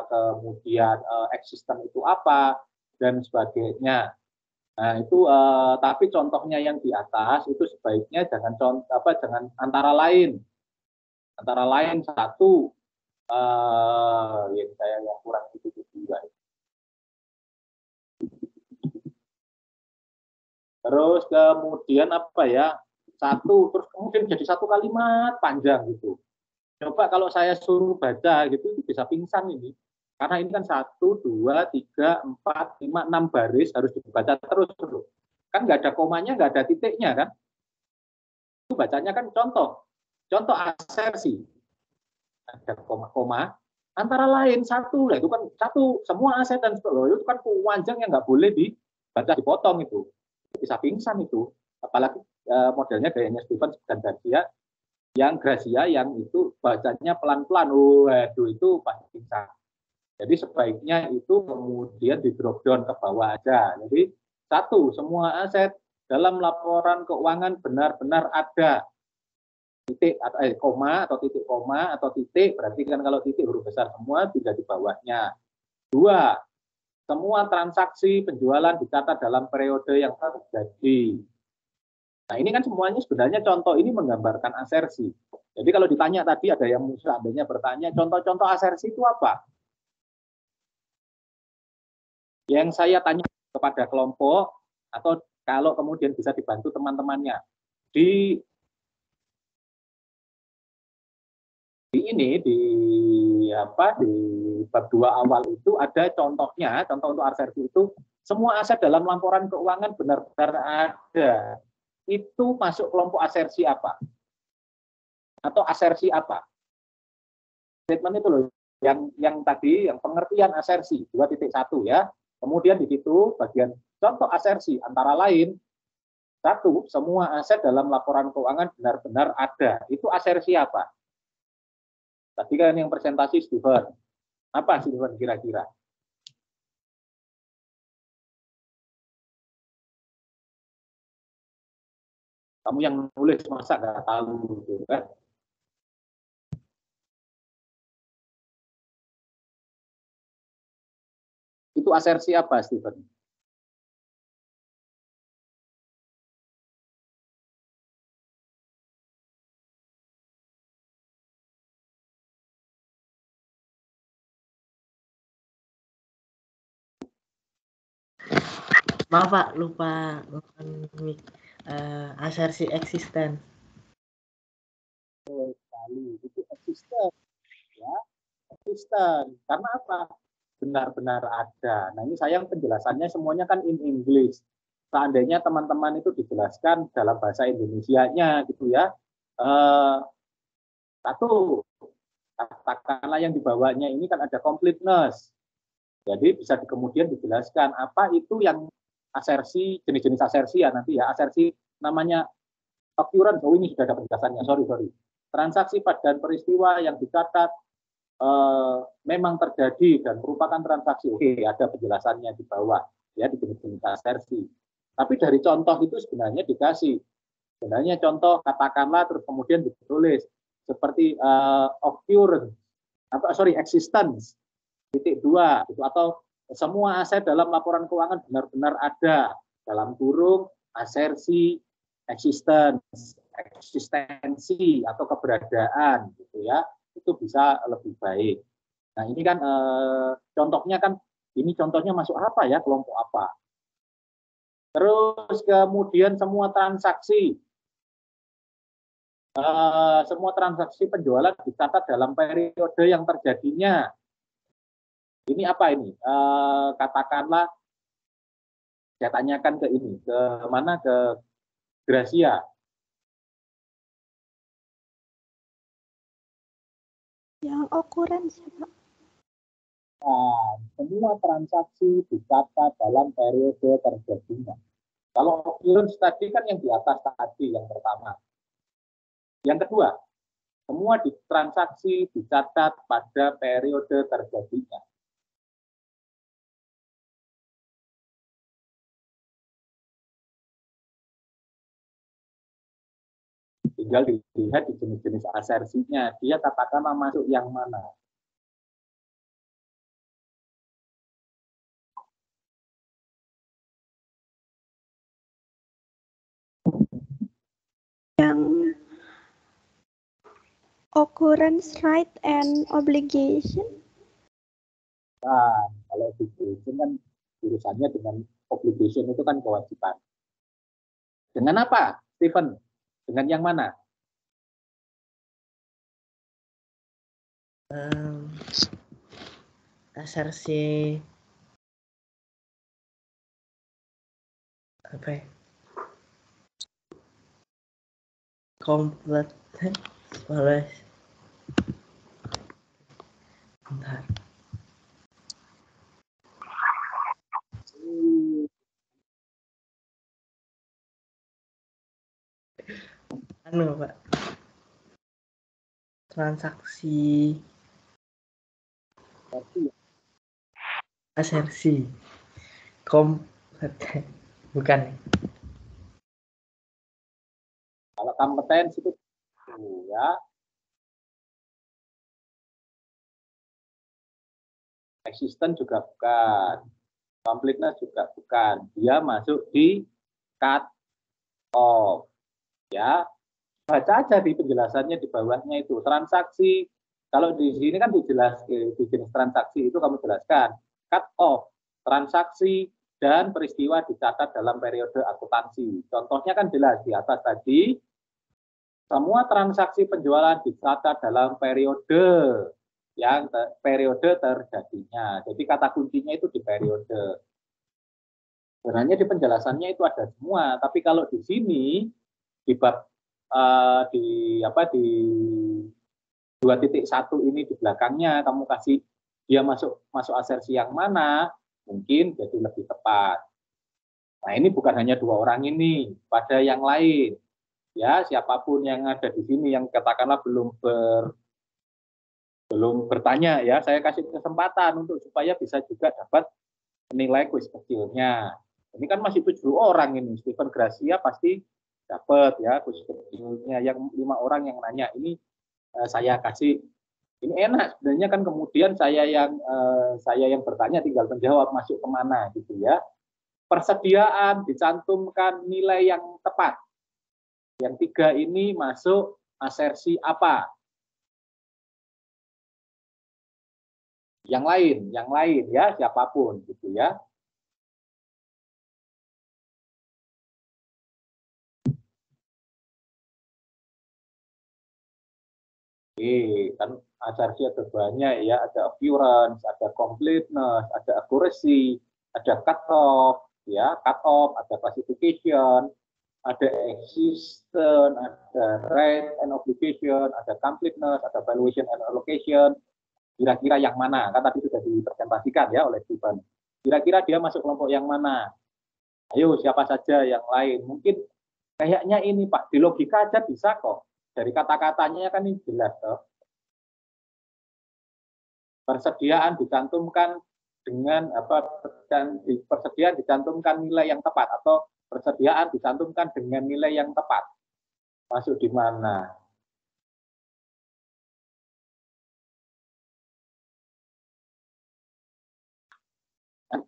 kemudian existence itu apa, dan sebagainya. Nah itu, tapi contohnya yang di atas itu sebaiknya jangan jangan antara lain satu, saya yang kurang itu juga. Terus kemudian apa ya? Satu, terus kemudian jadi satu kalimat panjang gitu. Coba kalau saya suruh baca gitu, bisa pingsan ini. Karena ini kan 1, 2, 3, 4, 5, 6 baris harus dibaca terus. Kan nggak ada komanya, nggak ada titiknya kan. Itu bacanya kan contoh asersi. Ada koma-koma, antara lain satu, lah itu kan satu, semua aset dan sebagainya, itu kan panjang yang nggak boleh dibaca, dipotong itu. Bisa pingsan itu. Apalagi modelnya gayanya Stephen dan Gracia yang itu bacanya pelan-pelan, waduh itu pasti pingsan. Jadi sebaiknya itu kemudian di drop down ke bawah aja. Jadi satu, semua aset dalam laporan keuangan benar-benar ada titik atau koma atau titik koma atau titik, berarti kan kalau titik huruf besar semua tidak di bawahnya. 2, semua transaksi penjualan dicatat dalam periode yang terjadi. Nah, ini kan semuanya sebenarnya contoh ini menggambarkan asersi. Jadi kalau ditanya tadi ada yang seandainya bertanya, contoh-contoh asersi itu apa? Yang saya tanya kepada kelompok atau kalau kemudian bisa dibantu teman-temannya di bab 2 awal itu ada contohnya, contoh untuk asersi itu semua aset dalam laporan keuangan benar-benar ada. Itu masuk kelompok asersi apa? atau asersi apa? Statement itu loh, yang tadi, yang pengertian asersi 2.1 ya. Kemudian di situ bagian contoh asersi antara lain, satu, semua aset dalam laporan keuangan benar-benar ada. Itu asersi apa? Tadi kan yang presentasi Steven. Apa Steven kira-kira? Kamu yang nulis masa nggak tahu gitu kan? Itu asersi apa, Steven? Maaf Pak, lupa asersi eksisten. Sekali, itu eksisten, ya, eksisten. Karena apa? Benar-benar ada. Nah ini sayang penjelasannya semuanya kan in English. Seandainya teman-teman itu dijelaskan dalam bahasa Indonesianya gitu ya. Satu, katakanlah yang dibawanya ini kan ada completeness. Jadi bisa kemudian dijelaskan apa itu yang asersi, jenis-jenis asersi ya nanti ya. Asersi namanya occurrence. Oh ini sudah ada penjelasannya, sorry. Transaksi dan peristiwa yang dicatat memang terjadi dan merupakan transaksi. Oke, ada penjelasannya di bawah ya di jenis-jenis asersi. Tapi dari contoh itu sebenarnya dikasih. Sebenarnya contoh katakanlah terus kemudian ditulis seperti occurrence existence titik 2 itu, atau semua aset dalam laporan keuangan benar-benar ada dalam kurung asersi eksistensi atau keberadaan gitu ya, itu bisa lebih baik. Nah ini kan contohnya kan ini contohnya masuk apa ya, kelompok apa. Terus kemudian semua transaksi penjualan dicatat dalam periode yang terjadinya. Ini apa ini? Katakanlah saya tanyakan ke ini, ke mana, ke Gracia. Yang occurrence, Pak. Nah, semua transaksi dicatat dalam periode terjadinya. Kalau occurrence tadi kan yang di atas tadi, yang pertama. Yang kedua, semua transaksi dicatat pada periode terjadinya. Tinggal dilihat di jenis-jenis asersinya, dia katakanlah masuk yang mana. Yang occurrence, right, and obligation. Nah, kalau obligation kan urusannya dengan obligation itu kan kewajiban. Dengan apa, Stephen? Dengan yang mana? Asersi apa ya? Komplit boleh. Bentar. Anu Pak, transaksi asersi kompeten, bukan kalau kompetensi itu ya eksisten juga bukan, completeness juga bukan, dia masuk di cut off ya. Baca aja di penjelasannya di bawahnya itu transaksi. Kalau di sini kan dijelaskan di jenis transaksi itu kamu jelaskan cut off transaksi dan peristiwa dicatat dalam periode akuntansi. Contohnya kan jelas di atas tadi, semua transaksi penjualan dicatat dalam periode yang periode terjadinya. Jadi kata kuncinya itu di periode. Sebenarnya di penjelasannya itu ada semua, tapi kalau di sini di bab di 2.1 ini di belakangnya kamu kasih dia masuk asersi yang mana, mungkin jadi lebih tepat. Nah, ini bukan hanya 2 orang ini, pada yang lain. Ya, siapapun yang ada di sini yang katakanlah belum bertanya ya, saya kasih kesempatan untuk supaya bisa juga dapat nilai kuis kecilnya. Ini kan masih 7 orang ini, Steven Gracia pasti dapat ya kuis kecilnya. Yang 5 orang yang nanya ini saya kasih. Ini enak sebenarnya kan, kemudian saya yang bertanya tinggal menjawab masuk kemana gitu ya. Persediaan dicantumkan nilai yang tepat. Yang 3 ini masuk asersi apa? Yang lain ya, siapapun gitu ya. Kan asersi ada banyak ya, ada appearance, ada completeness, ada accuracy, ada cut-off, ya, cut-off, ada classification, ada existence, ada right and obligation, ada completeness, ada valuation and allocation. Kira-kira yang mana? Kan tadi sudah dipresentasikan ya oleh Steven. Kira-kira dia masuk kelompok yang mana? Ayo, siapa saja yang lain? Mungkin kayaknya ini Pak, di logika aja bisa kok. Dari kata-katanya kan ini jelas toh. Persediaan dicantumkan dengan persediaan dicantumkan nilai yang tepat, atau persediaan dicantumkan dengan nilai yang tepat. Masuk di mana?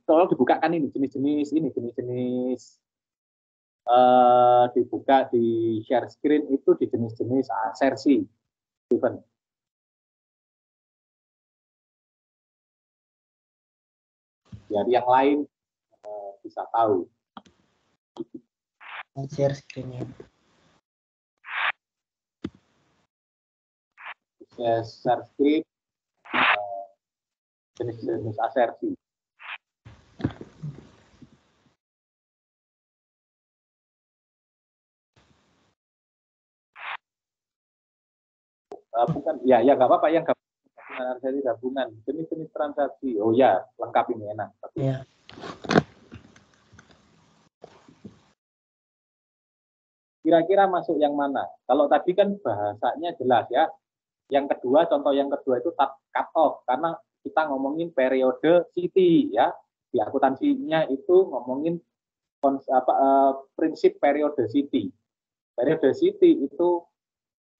Tolong dibukakan ini jenis-jenis dibuka di share screen itu di jenis-jenis asersi, Steven. Biar yang lain bisa tahu. Share screen-nya. Share screen jenis-jenis asersi. Bukan, ya nggak apa-apa, yang gabungan jenis-jenis transaksi. Oh ya, lengkap ini enak. Ya. Kira-kira masuk yang mana? Kalau tadi kan bahasanya jelas ya. Yang kedua, contoh yang kedua itu cut off, karena kita ngomongin periode city ya. Di akuntansinya itu ngomongin prinsip periode city. Periode city itu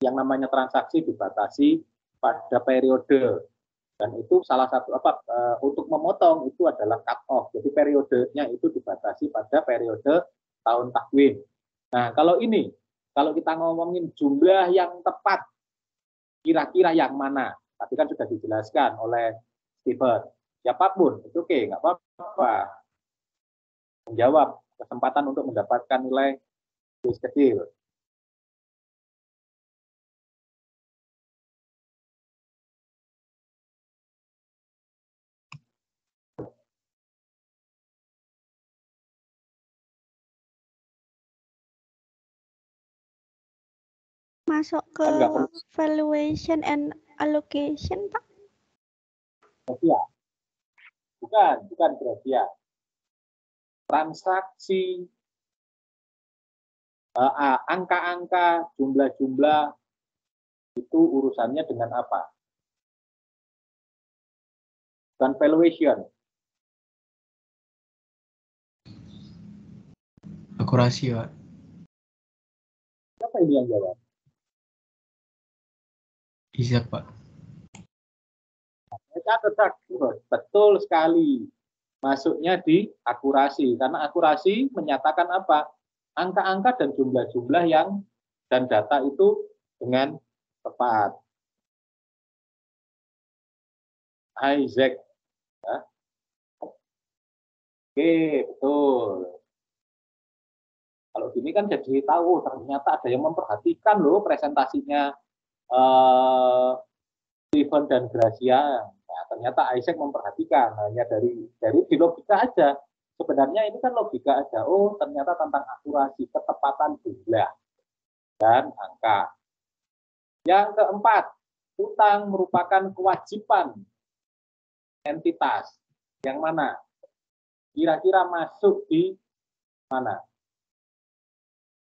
yang namanya transaksi dibatasi pada periode, dan itu salah satu untuk memotong itu adalah cut off. Jadi periodenya itu dibatasi pada periode tahun takwin. Nah, kalau kita ngomongin jumlah yang tepat, kira-kira yang mana? Tadi kan sudah dijelaskan oleh Steven. Siapapun itu oke, nggak apa-apa. Menjawab, kesempatan untuk mendapatkan nilai kuis kecil. Masuk ke valuation and allocation, Pak? Gracia. Bukan Gracia. Transaksi, angka-angka, jumlah-jumlah, itu urusannya dengan apa? Bukan valuation. Akurasi, Pak. Siapa ini yang jawab? Isaac, Pak. Betul sekali. Masuknya di akurasi, karena akurasi menyatakan apa? Angka-angka dan jumlah-jumlah dan data itu dengan tepat. Isaac. Ya. Oke, betul. Kalau gini kan jadi tahu ternyata ada yang memperhatikan loh presentasinya Steven dan Gracia. Nah, ternyata Isaac memperhatikan, hanya dari di logika aja. Sebenarnya ini kan logika aja. Oh, ternyata tentang akurasi, ketepatan jumlah. dan angka. Yang keempat, utang merupakan kewajiban entitas. Yang mana? Kira-kira masuk di mana?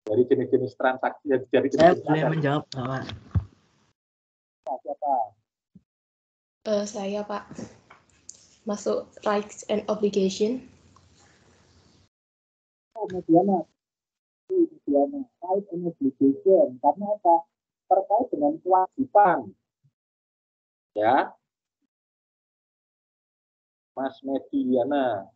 Dari jenis-jenis transaksi, dari Saya jenis-jenis boleh aset. menjawab, Pak. Siapa? Saya, Pak. Masuk rights and obligation. Oh, Mediana. Right and obligation. Karena apa? Terkait dengan kewajiban. Ya. Mas Mediana.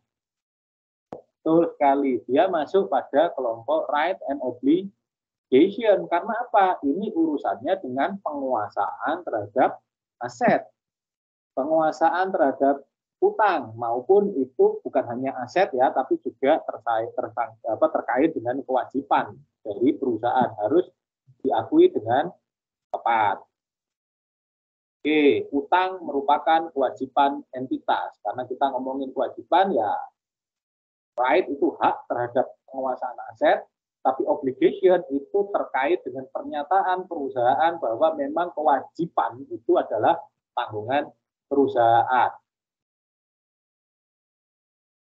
Betul sekali. Dia masuk pada kelompok right and obligation. Karena apa? Ini urusannya dengan penguasaan terhadap aset. Penguasaan terhadap utang maupun itu bukan hanya aset ya, tapi juga terkait dengan kewajiban dari perusahaan harus diakui dengan tepat. Oke, utang merupakan kewajiban entitas. Karena kita ngomongin kewajiban ya, right itu hak terhadap penguasaan aset, tapi obligation itu terkait dengan pernyataan perusahaan bahwa memang kewajiban itu adalah tanggungan perusahaan.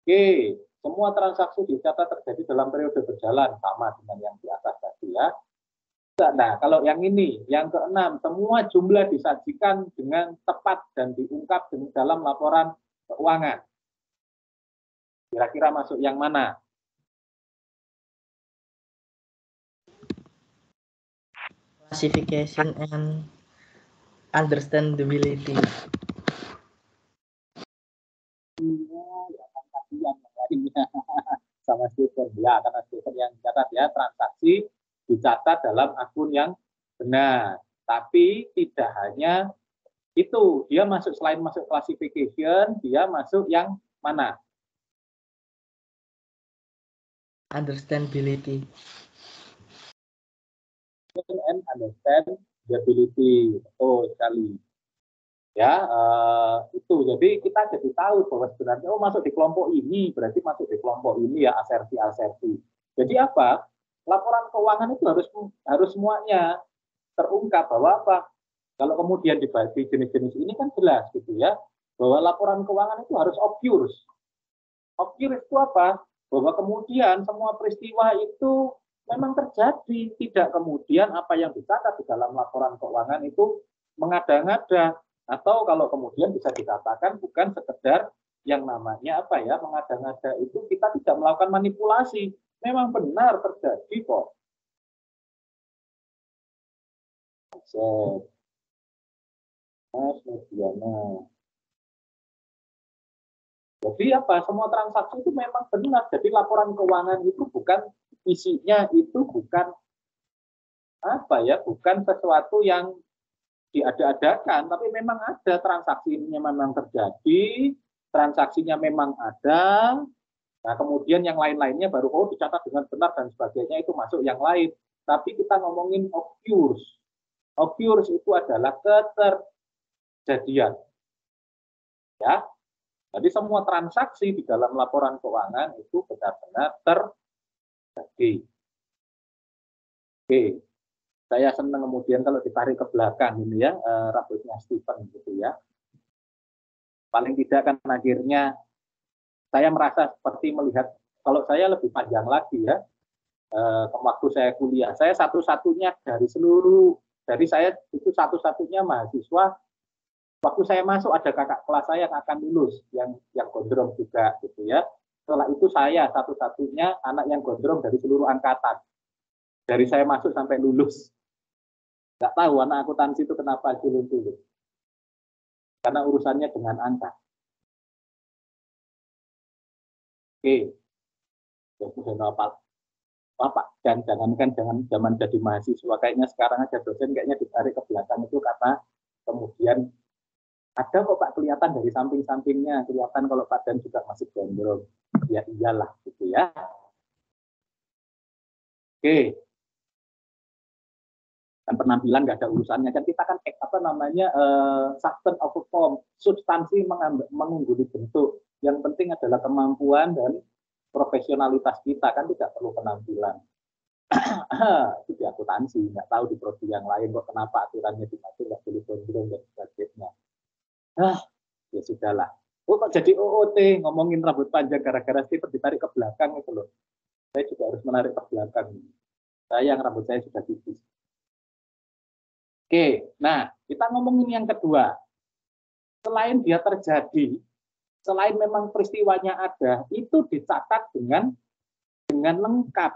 Oke, semua transaksi dicatat terjadi dalam periode berjalan sama dengan yang di atas tadi ya. Nah, kalau yang ini, yang keenam, semua jumlah disajikan dengan tepat dan diungkap dalam laporan keuangan. Kira-kira masuk yang mana? Classification and understandability. Sama Stephen ya, karena Stephen yang dicatat ya, transaksi dicatat dalam akun yang benar. Tapi tidak hanya itu, dia masuk selain masuk classification, dia masuk yang mana? Understandability. And understandability, betul sekali. Ya, itu. Jadi kita jadi tahu bahwa sebenarnya masuk di kelompok ini, berarti masuk di kelompok ini ya, asersi-asersi. Jadi apa? Laporan keuangan itu harus semuanya terungkap bahwa apa? Kalau kemudian dibagi jenis-jenis ini kan jelas gitu ya, bahwa laporan keuangan itu harus obvious. Obvious itu apa? Bahwa kemudian semua peristiwa itu memang terjadi, tidak kemudian apa yang dicatat di dalam laporan keuangan itu mengada-ngada, atau kalau kemudian bisa dikatakan bukan sekedar yang namanya apa ya, mengada-ngada itu kita tidak melakukan manipulasi, memang benar terjadi kok. Mas Mediana. Jadi apa? Semua transaksi itu memang benar. Jadi laporan keuangan itu bukan isinya itu bukan apa ya, bukan sesuatu yang diada-adakan, tapi memang ada transaksinya memang terjadi, transaksinya memang ada. Nah, kemudian yang lain-lainnya baru dicatat dengan benar dan sebagainya itu masuk yang lain. Tapi kita ngomongin occurs. Occurs itu adalah keterjadian. Ya. Jadi semua transaksi di dalam laporan keuangan itu benar-benar terjadi. Oke. Saya senang kemudian kalau ditarik ke belakang ini ya, rambutnya Stephen gitu ya. Paling tidak kan akhirnya saya merasa seperti melihat, kalau saya lebih panjang lagi ya, waktu saya kuliah, saya satu-satunya dari saya itu satu-satunya mahasiswa, waktu saya masuk ada kakak kelas saya yang akan lulus, yang gondrong juga gitu ya. Setelah itu saya satu-satunya anak yang gondrong dari seluruh angkatan. Dari saya masuk sampai lulus. Nggak tahu anak akuntansi itu kenapa culun-culun. Karena urusannya dengan angka. Oke. Bapak, dan jangan zaman jadi mahasiswa, kayaknya sekarang aja dosen kayaknya ditarik ke belakang itu karena kemudian ada kok Pak kelihatan dari samping-sampingnya, kelihatan kalau Pak Dan juga masih gondrong. Ya iyalah gitu ya. Oke. Dan penampilan nggak ada urusannya, kan kita kan substance over form, substansi mengungguli bentuk, yang penting adalah kemampuan dan profesionalitas kita, kan tidak perlu penampilan. Itu di akuntansi, nggak tahu di prodi yang lain kok kenapa aturannya diatur nggak boleh gondrong dan sebagainya. Ya sudahlah. Oh, kok jadi OOT ngomongin rambut panjang gara-gara stiker ditarik ke belakang itu loh. Saya juga harus menarik ke belakang. Sayang rambut saya sudah tipis. Oke, nah kita ngomongin yang kedua. Selain dia terjadi, selain memang peristiwanya ada, itu dicatat dengan lengkap.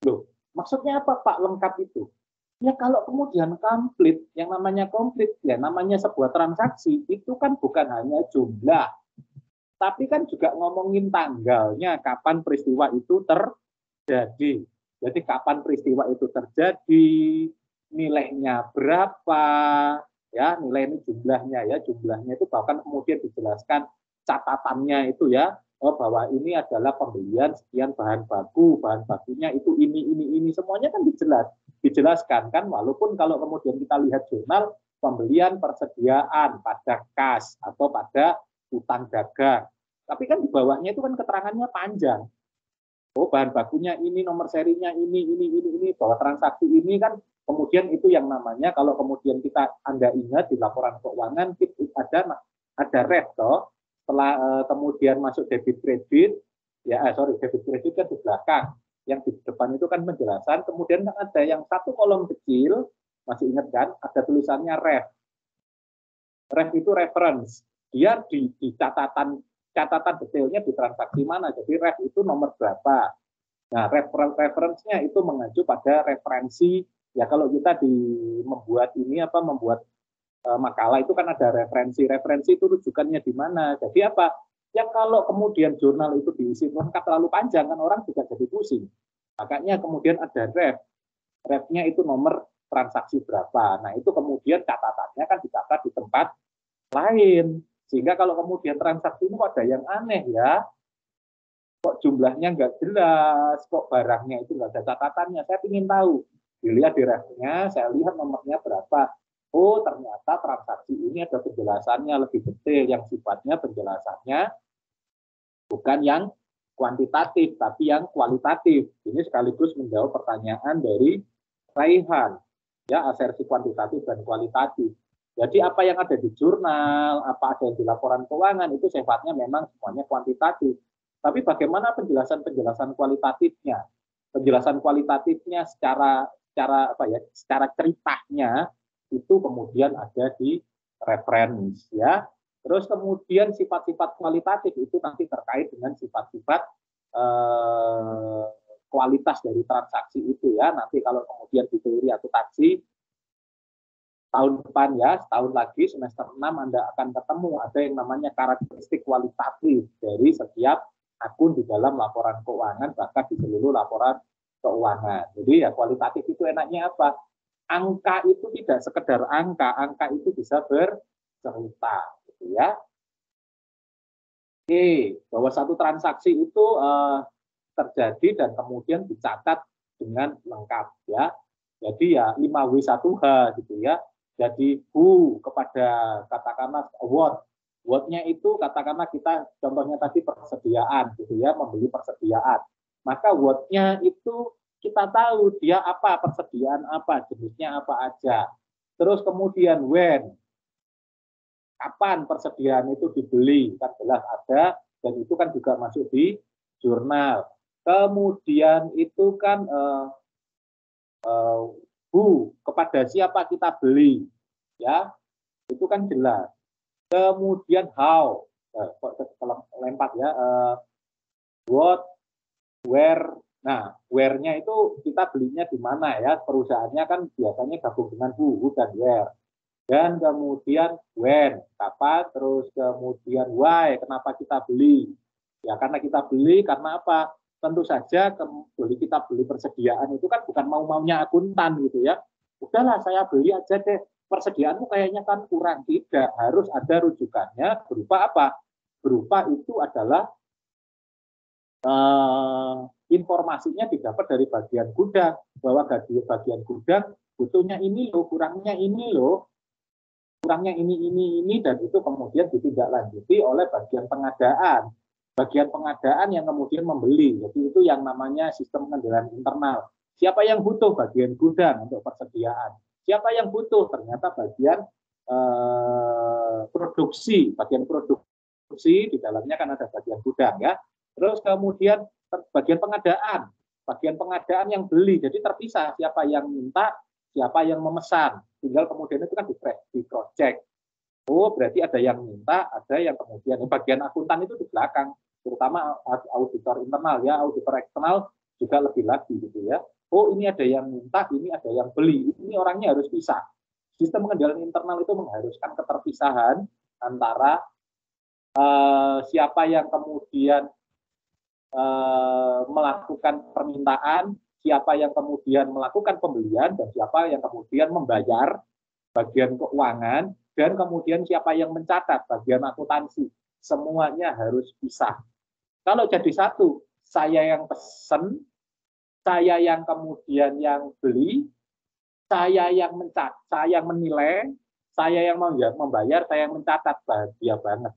Loh, maksudnya apa Pak lengkap itu? Ya kalau kemudian komplit, yang namanya komplit, ya namanya sebuah transaksi, itu kan bukan hanya jumlah, tapi kan juga ngomongin tanggalnya, kapan peristiwa itu terjadi. Jadi kapan peristiwa itu terjadi, nilainya berapa, ya nilai ini jumlahnya itu bahkan kemudian dijelaskan catatannya itu ya, bahwa ini adalah pembelian sekian bahan bakunya itu ini semuanya kan dijelaskan kan, walaupun kalau kemudian kita lihat jurnal pembelian persediaan pada kas atau pada utang dagang, tapi kan di bawahnya itu kan keterangannya panjang. Oh, bahan bakunya ini, nomor serinya ini, bahwa transaksi ini kan kemudian itu yang namanya kalau kemudian Anda ingat di laporan keuangan ada ref toh. Setelah kemudian masuk debit kredit, debit kredit kan di belakang, yang di depan itu kan penjelasan, kemudian ada yang satu kolom kecil, masih ingat kan, ada tulisannya ref. Ref itu reference, dia di catatan detailnya di transaksi mana, jadi ref itu nomor berapa. Nah, reference-nya itu mengacu pada referensi, ya kalau kita membuat makalah itu kan ada referensi itu rujukannya di mana. Jadi apa? Yang kalau kemudian jurnal itu diisi lengkap terlalu panjang kan orang juga jadi pusing. Makanya kemudian ada refnya itu nomor transaksi berapa. Nah itu kemudian catatannya kan dicatat di tempat lain. Sehingga kalau kemudian transaksi ini kok ada yang aneh ya, kok jumlahnya nggak jelas, kok barangnya itu nggak ada catatannya. Saya ingin tahu. Dilihat di refnya, saya lihat nomornya berapa. Oh, ternyata transaksi ini ada penjelasannya lebih detail, yang sifatnya penjelasannya bukan yang kuantitatif, tapi yang kualitatif. Ini sekaligus menjawab pertanyaan dari Raihan, ya asersi kuantitatif dan kualitatif. Jadi apa yang ada di jurnal, apa ada yang di laporan keuangan, itu sifatnya memang semuanya kuantitatif. Tapi bagaimana penjelasan kualitatifnya? Penjelasan kualitatifnya secara ceritanya, itu kemudian ada di reference ya. Terus kemudian sifat-sifat kualitatif itu nanti terkait dengan sifat-sifat kualitas dari transaksi itu ya. Nanti kalau kemudian di teori akuntansi tahun depan ya, setahun lagi semester 6 Anda akan ketemu ada yang namanya karakteristik kualitatif dari setiap akun di dalam laporan keuangan, bahkan di seluruh laporan keuangan. Jadi ya kualitatif itu enaknya apa? Angka itu tidak sekedar angka itu bisa bercerita, gitu ya. Oke, bahwa satu transaksi itu terjadi dan kemudian dicatat dengan lengkap, ya. Jadi ya 5W1H gitu ya. Jadi who kepada katakanlah what-nya itu katakanlah kita contohnya tadi persediaan, gitu ya, membeli persediaan. Maka what-nya itu kita tahu dia apa, persediaan apa, jenisnya apa aja. Terus kemudian when, kapan persediaan itu dibeli, kan jelas ada, dan itu kan juga masuk di jurnal. Kemudian itu kan who, kepada siapa kita beli, ya, itu kan jelas. Kemudian how, lempar ya, what, where. Nah, where-nya itu kita belinya di mana ya? Perusahaannya kan biasanya gabung dengan who dan where. Dan kemudian when, kapan, terus kemudian why, kenapa kita beli? Ya karena kita beli, karena apa? Tentu saja kita beli persediaan itu kan bukan mau-maunya akuntan gitu ya. Udahlah saya beli aja deh, persediaanmu kayaknya kan kurang. Tidak, harus ada rujukannya berupa apa? Berupa itu adalah informasinya didapat dari bagian gudang, bahwa bagian gudang butuhnya ini loh, kurangnya ini loh, kurangnya ini, dan itu kemudian ditindaklanjuti oleh bagian pengadaan. bagian pengadaan yang kemudian membeli. Jadi itu yang namanya sistem pengendalian internal. Siapa yang butuh? Bagian gudang untuk persediaan. Siapa yang butuh? Ternyata bagian produksi. Bagian produksi di dalamnya kan ada bagian gudang ya. Terus kemudian bagian pengadaan. Bagian pengadaan yang beli. Jadi terpisah siapa yang minta, siapa yang memesan. Tinggal kemudian itu kan di cross check. Oh, berarti ada yang minta, ada yang kemudian bagian akuntan itu di belakang, terutama auditor internal ya, auditor eksternal juga lebih lagi gitu ya. Oh, ini ada yang minta, ini ada yang beli. Ini orangnya harus pisah. Sistem pengendalian internal itu mengharuskan keterpisahan antara siapa yang kemudian melakukan permintaan, siapa yang kemudian melakukan pembelian, dan siapa yang kemudian membayar bagian keuangan, dan kemudian siapa yang mencatat bagian akuntansi. Semuanya harus pisah. Kalau jadi satu, saya yang pesen, saya yang kemudian yang beli, saya yang mencatat, saya yang menilai, saya yang membayar, saya yang mencatat, bahagia banget.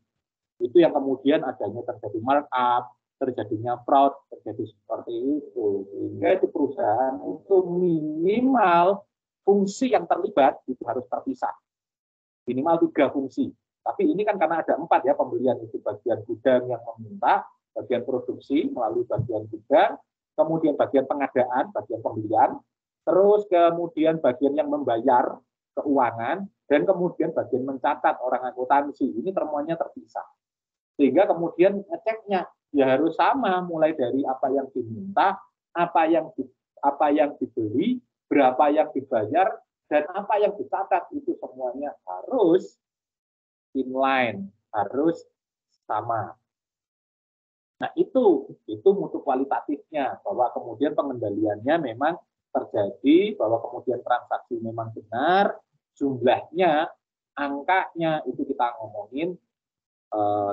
Itu yang kemudian adanya terjadi markup, terjadinya fraud, terjadi seperti itu. Sehingga di perusahaan itu minimal fungsi yang terlibat itu harus terpisah. Minimal 3 fungsi. Tapi ini kan karena ada 4 ya, pembelian itu bagian gudang yang meminta, bagian produksi melalui bagian gudang, kemudian bagian pengadaan, bagian pembelian, terus kemudian bagian yang membayar keuangan, dan kemudian bagian mencatat orang akuntansi. Ini semuanya terpisah. Sehingga kemudian ngeceknya ya harus sama, mulai dari apa yang diminta, apa yang dibeli, berapa yang dibayar, dan apa yang dicatat, itu semuanya harus inline, harus sama. Nah itu mutu kualitatifnya, bahwa kemudian pengendaliannya memang terjadi, bahwa kemudian transaksi memang benar, jumlahnya, angkanya itu kita ngomongin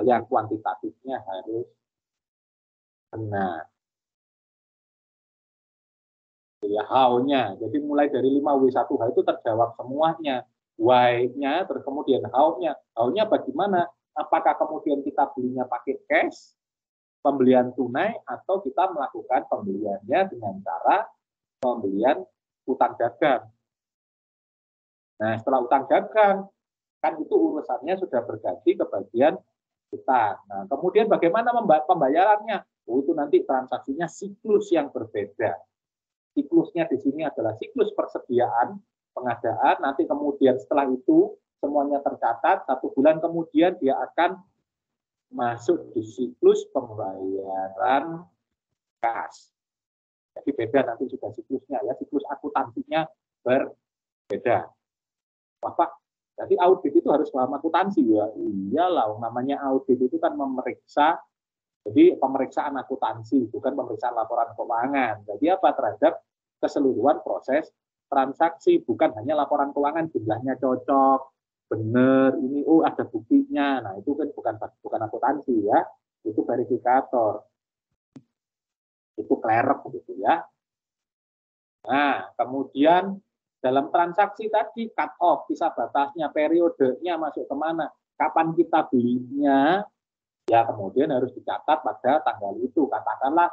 yang kuantitatifnya harus benar. Ya, how-nya. Jadi mulai dari 5W1H itu terjawab semuanya. Why-nya, terus kemudian how-nya. How-nya bagaimana? Apakah kemudian kita belinya pakai cash, pembelian tunai, atau kita melakukan pembeliannya dengan cara pembelian utang dagang. Nah, setelah utang dagang, kan itu urusannya sudah berganti ke bagian utang. Nah, kemudian bagaimana pembayarannya? Oh, itu nanti transaksinya siklus yang berbeda. Siklusnya di sini adalah siklus persediaan, pengadaan, nanti kemudian setelah itu semuanya tercatat, 1 bulan kemudian dia akan masuk di siklus pembayaran kas. Jadi beda nanti juga siklusnya ya, siklus akuntansinya berbeda. Wah Pak, jadi audit itu harus paham akuntansi ya? Iyalah, namanya audit itu kan memeriksa. Jadi pemeriksaan akuntansi, bukan pemeriksaan laporan keuangan. Jadi apa? Terhadap keseluruhan proses transaksi, bukan hanya laporan keuangan jumlahnya cocok, benar, ini ada buktinya. Nah itu kan bukan akuntansi ya, itu verifikator, itu clerk gitu ya. Nah kemudian dalam transaksi tadi cut off, kisah batasnya, periodenya masuk kemana, kapan kita belinya. Ya kemudian harus dicatat pada tanggal itu. Katakanlah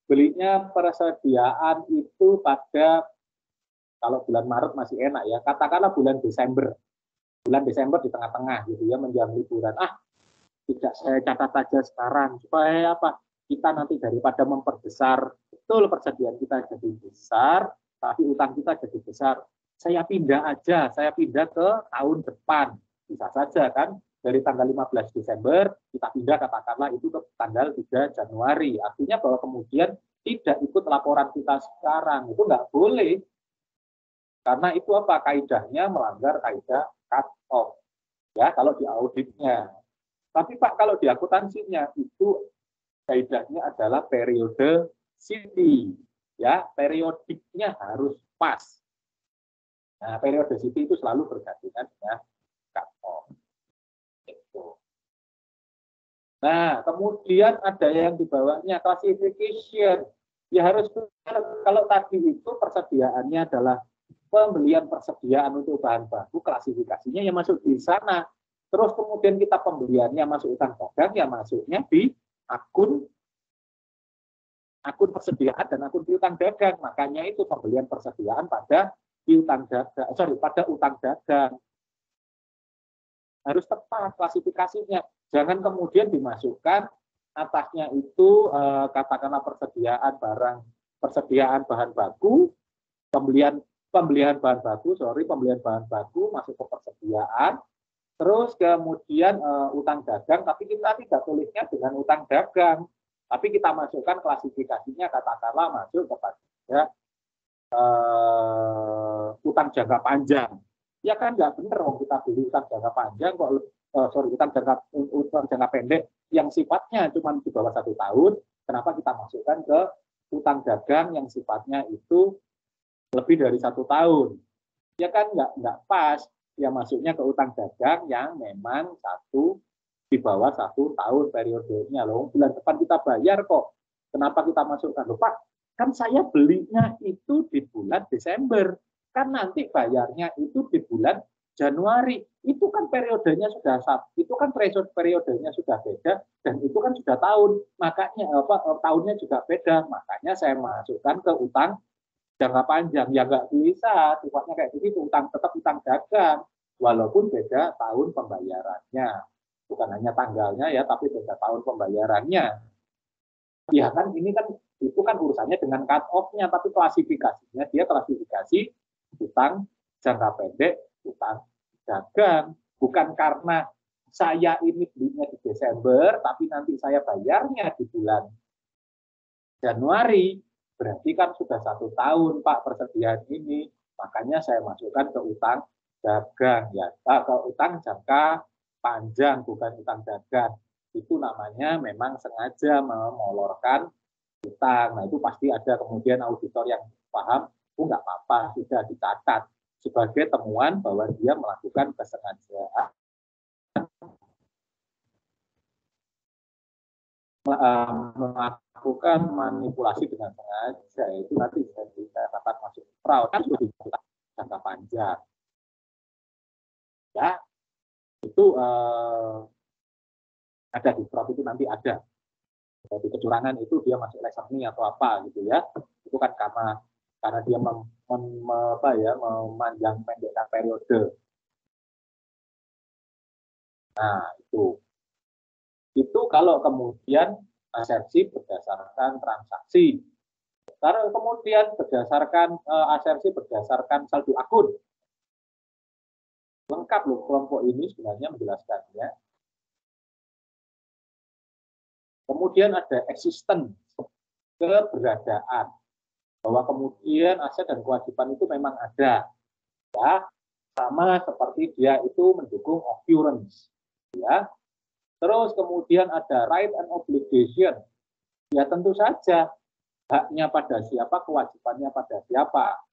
belinya persediaan itu pada, kalau bulan Maret masih enak ya, katakanlah bulan Desember. Bulan Desember di tengah-tengah gitu ya, menjelang liburan. Tidak saya catat aja sekarang. Supaya apa? Kita nanti daripada memperbesar, betul persediaan kita jadi besar, tapi utang kita jadi besar. Saya pindah aja, saya pindah ke tahun depan. Bisa saja kan? Dari tanggal 15 Desember, kita pindah katakanlah itu ke tanggal 3 Januari. Artinya bahwa kemudian tidak ikut laporan kita sekarang. Itu nggak boleh. Karena itu apa? Kaidahnya melanggar kaidah cut off. Ya, kalau di auditnya. Tapi Pak, kalau di akuntansinya, itu kaidahnya adalah periodicity. Ya, periodiknya harus pas. Nah, periodicity itu selalu bergantian dengan cut off. Nah, kemudian ada yang di bawahnya classification. Ya harus, kalau tadi itu persediaannya adalah pembelian persediaan untuk bahan baku, klasifikasinya yang masuk di sana. Terus kemudian kita pembeliannya masuk utang dagang, ya masuknya di akun persediaan dan akun piutang dagang. Makanya itu pembelian persediaan pada piutang dagang, pada utang dagang. Harus tepat klasifikasinya. Jangan kemudian dimasukkan atasnya itu katakanlah persediaan bahan baku, pembelian bahan baku masuk ke persediaan, terus kemudian utang dagang, tapi kita tidak tulisnya dengan utang dagang. Tapi kita masukkan klasifikasinya katakanlah masuk kepada utang jangka panjang. Ya kan nggak benar kalau kita beli utang jangka panjang kok utang jangka pendek yang sifatnya cuma di bawah 1 tahun, kenapa kita masukkan ke utang dagang yang sifatnya itu lebih dari 1 tahun? Ya kan nggak pas. Ya masuknya ke utang dagang yang memang di bawah 1 tahun periodenya. Loh, bulan depan kita bayar kok. Kenapa kita masukkan? Loh Pak, kan saya belinya itu di bulan Desember. Kan nanti bayarnya itu di bulan Januari. Itu kan periodenya sudah beda dan itu kan sudah tahun. Makanya tahunnya juga beda. Makanya saya masukkan ke utang jangka panjang. Ya nggak bisa, sifatnya kayak begitu. Tetap utang dagang walaupun beda tahun pembayarannya. Bukan hanya tanggalnya ya, tapi beda tahun pembayarannya. Ya kan ini kan itu kan urusannya dengan cut off-nya, tapi klasifikasinya dia klasifikasi utang jangka pendek, utang dagang. Bukan karena saya ini belinya di Desember, tapi nanti saya bayarnya di bulan Januari, berarti kan sudah 1 tahun Pak persediaan ini. Makanya saya masukkan ke utang dagang ya, ke utang jangka panjang, bukan utang dagang. Itu namanya memang sengaja memolorkan utang. Nah itu pasti ada kemudian auditor yang paham, nggak apa-apa, sudah dicatat sebagai temuan bahwa dia melakukan kesengajaan melakukan manipulasi dengan sengaja. Itu nanti bisa dikatakan masuk fraud, kan sudah dicatat jangka panjang. Ya, itu ada di fraud itu nanti ada. Jadi kecurangan itu dia masuk leseni atau apa gitu ya. Itu kan karena dia memanjang pendekkan periode. Nah, itu kalau kemudian asersi berdasarkan transaksi. Kalau kemudian berdasarkan asersi berdasarkan saldo akun. Lengkap loh kelompok ini sebenarnya menjelaskannya. Kemudian ada existence, keberadaan. Bahwa kemudian aset dan kewajiban itu memang ada. Ya, sama seperti dia itu mendukung occurrence. Ya. Terus kemudian ada right and obligation. Ya tentu saja haknya pada siapa, kewajibannya pada siapa.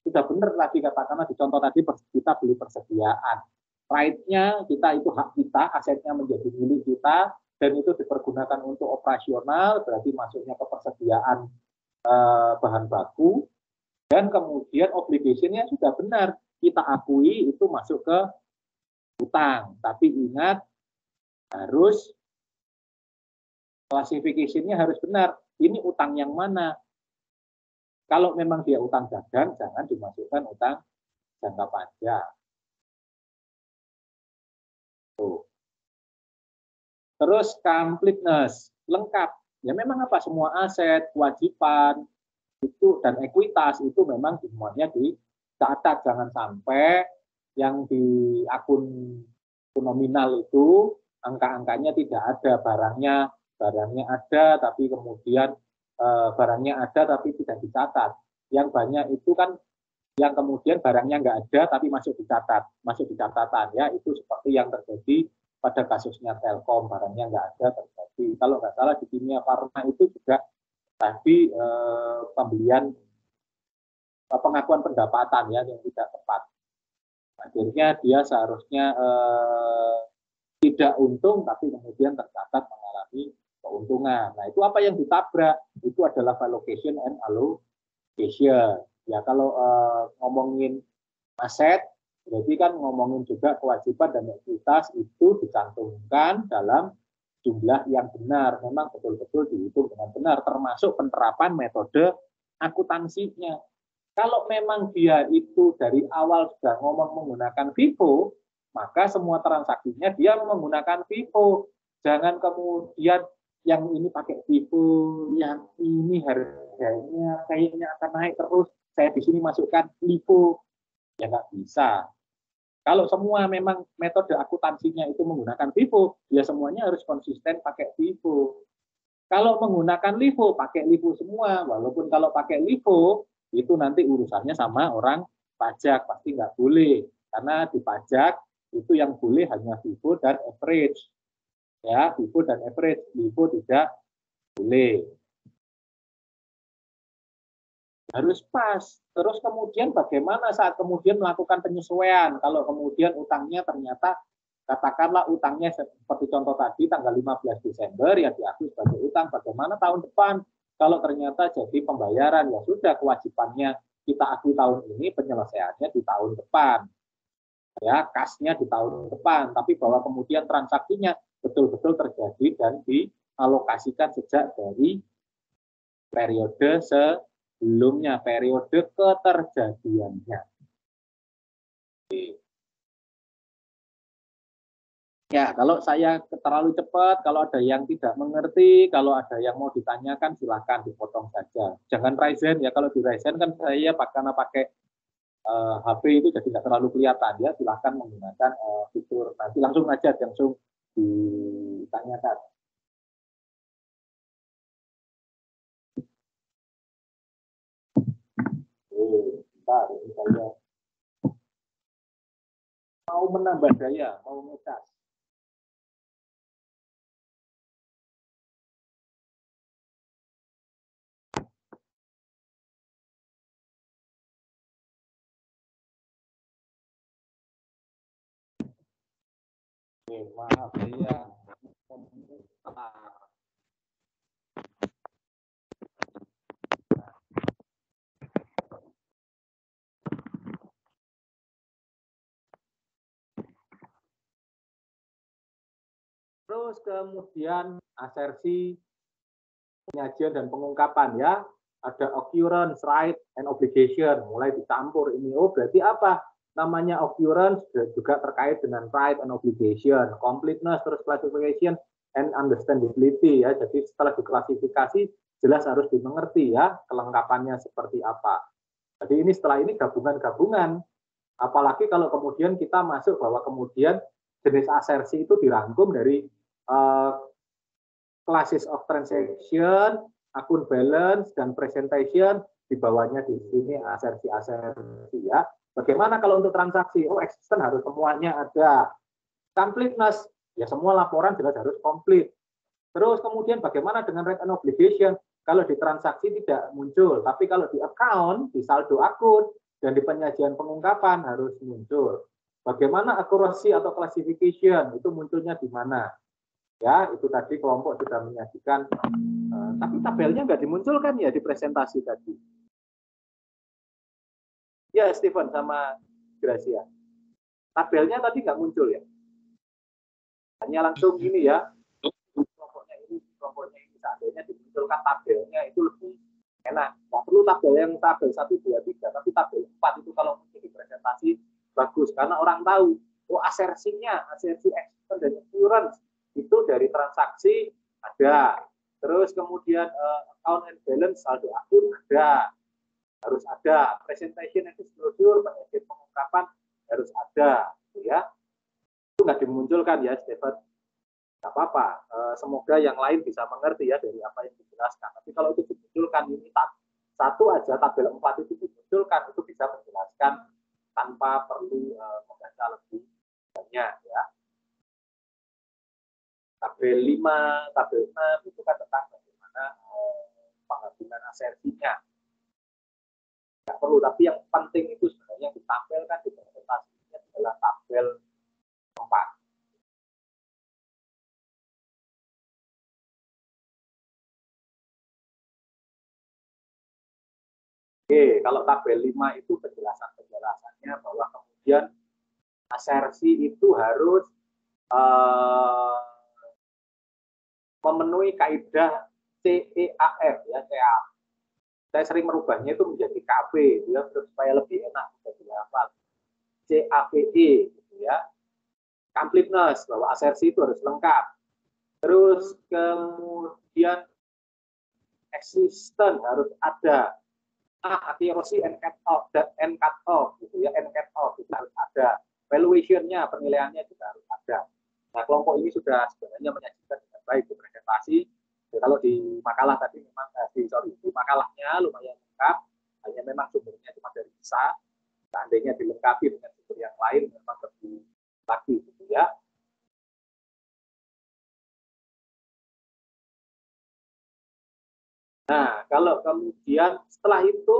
Sudah benar tadi katakanlah di contoh tadi kita beli persediaan. Right-nya kita itu hak kita, asetnya menjadi milik kita dan itu dipergunakan untuk operasional, berarti masuknya ke persediaan bahan baku. Dan kemudian obligation-nya sudah benar, kita akui itu masuk ke utang. Tapi ingat harus klasifikasinya harus benar. Ini utang yang mana? Kalau memang dia utang dagang, jangan dimasukkan utang jangka panjang. Tuh. Terus completeness, lengkap. Ya memang apa? Semua aset, kewajiban, itu dan ekuitas itu memang semuanya dicatat. Jangan sampai yang di akun nominal itu angka-angkanya tidak ada, barangnya ada tapi kemudian barangnya ada tapi tidak dicatat. Yang banyak itu kan yang kemudian barangnya nggak ada tapi masuk di catatan ya, itu seperti yang terjadi pada kasusnya Telkom, barangnya nggak ada terjadi. Kalau nggak salah di Kimia Farma itu juga tadi pembelian pengakuan pendapatan ya yang tidak tepat. Akhirnya dia seharusnya tidak untung tapi kemudian tercatat mengalami keuntungan. Nah, itu apa yang ditabrak? Itu adalah valuation and allocation. Ya, kalau ngomongin aset, berarti kan ngomongin juga kewajiban dan ekuitas itu dicantumkan dalam jumlah yang benar, memang betul-betul dihitung dengan benar, termasuk penerapan metode akuntansinya. Kalau memang dia itu dari awal sudah ngomong menggunakan FIFO, maka semua transaksinya dia menggunakan FIFO. Jangan kemudian yang ini pakai FIFO, yang ini harganya kayaknya akan naik terus, saya di sini masukkan LIFO. Ya nggak bisa. Kalau semua memang metode akuntansinya itu menggunakan FIFO, ya semuanya harus konsisten pakai FIFO. Kalau menggunakan LIFO, pakai LIFO semua. Walaupun kalau pakai LIFO, itu nanti urusannya sama orang pajak, pasti nggak boleh. Karena di pajak, itu yang boleh hanya FIFO dan average. Ya, FIFO dan average. LIFO tidak boleh. Harus pas. Terus kemudian bagaimana saat kemudian melakukan penyesuaian? Kalau kemudian utangnya ternyata, katakanlah utangnya seperti contoh tadi, tanggal 15 Desember, yang diakui sebagai utang, bagaimana tahun depan? Kalau ternyata jadi pembayaran, ya sudah kewajibannya kita akui tahun ini, penyelesaiannya di tahun depan. Ya, kasnya di tahun depan. Tapi bahwa kemudian transaksinya betul-betul terjadi dan dialokasikan sejak dari periode sebelumnya, periode keterjadiannya. Ya, kalau saya terlalu cepat, kalau ada yang tidak mengerti, kalau ada yang mau ditanyakan, silakan dipotong saja. Jangan Ryzen ya, kalau di Ryzen kan saya karena pakai HP itu jadi nggak terlalu kelihatan ya. Silakan menggunakan fitur nanti langsung aja langsung ditanyakan. Bentar, ini saya mau menambah daya, mau ngecas. Maaf ya. Terus kemudian asersi, penyajian dan pengungkapan ya. Ada occurrence, right, and obligation. Mulai dicampur ini. Oh, berarti apa? Namanya occurrence juga terkait dengan right and obligation. Completeness, terus classification, and understandability ya. Jadi setelah diklasifikasi, jelas harus dimengerti ya. Kelengkapannya seperti apa. Jadi ini setelah ini gabungan-gabungan. Apalagi kalau kemudian kita masuk bahwa kemudian jenis asersi itu dirangkum dari classes of transaction, akun balance, dan presentation. Di bawahnya di sini asersi-asersi ya. Bagaimana kalau untuk transaksi? Oh, existen harus semuanya ada. Completeness, ya semua laporan jelas harus komplit. Terus kemudian bagaimana dengan right and obligation? Kalau di transaksi tidak muncul, tapi kalau di account, di saldo akun, dan di penyajian pengungkapan harus muncul. Bagaimana akurasi atau classification? Itu munculnya di mana? Ya, itu tadi kelompok sudah menyajikan, tapi tabelnya nggak dimunculkan ya di presentasi tadi. Ya, Stephen sama Gracia. Tabelnya tadi nggak muncul ya. Hanya langsung ini ya, kelompoknya ini, seandainya dimunculkan tabelnya itu lebih enak. Nggak perlu tabel yang tabel 1, 2, 3, tapi tabel 4 itu kalau mungkin di presentasi bagus. Karena orang tahu, oh asersinya, asersi expense dan occurrence, itu dari transaksi ada. Terus kemudian account and balance, saldo akun ada. Harus ada. Presentation and disclosure, penyajian pengungkapan harus ada. Ya. Itu nggak dimunculkan ya, Stephen. Nggak apa-apa. Semoga yang lain bisa mengerti ya dari apa yang dijelaskan. Tapi kalau itu dimunculkan, ini satu aja tabel 4 itu dimunculkan, itu bisa menjelaskan tanpa perlu membaca lebih banyak ya. Tabel 5, tabel 6 itu kan tentang bagaimana pengambilan asersinya. Nggak perlu, tapi yang penting itu sebenarnya yang ditampilkan di presentasinya adalah tabel 4. Oke, kalau tabel 5 itu penjelasannya bahwa kemudian asersi itu harus memenuhi kaidah CEAF ya, CEAF. Saya sering merubahnya itu menjadi KB ya, supaya lebih enak bisa dihafal. CAPE gitu ya. Completeness, bahwa asersi itu harus lengkap. Terus kemudian existent harus ada. Accuracy and cut off gitu ya, and cut off itu harus ada. Valuation-nya, penilaiannya juga harus ada. Nah, kelompok ini sudah sebenarnya menyajikan dengan baik di presentasi. Ya, kalau di makalah tadi memang di makalahnya lumayan lengkap, hanya memang sumbernya cuma dari bisa. Seandainya dilengkapi dengan sumber yang lain memang lebih lagi gitu ya. Nah, kalau kemudian setelah itu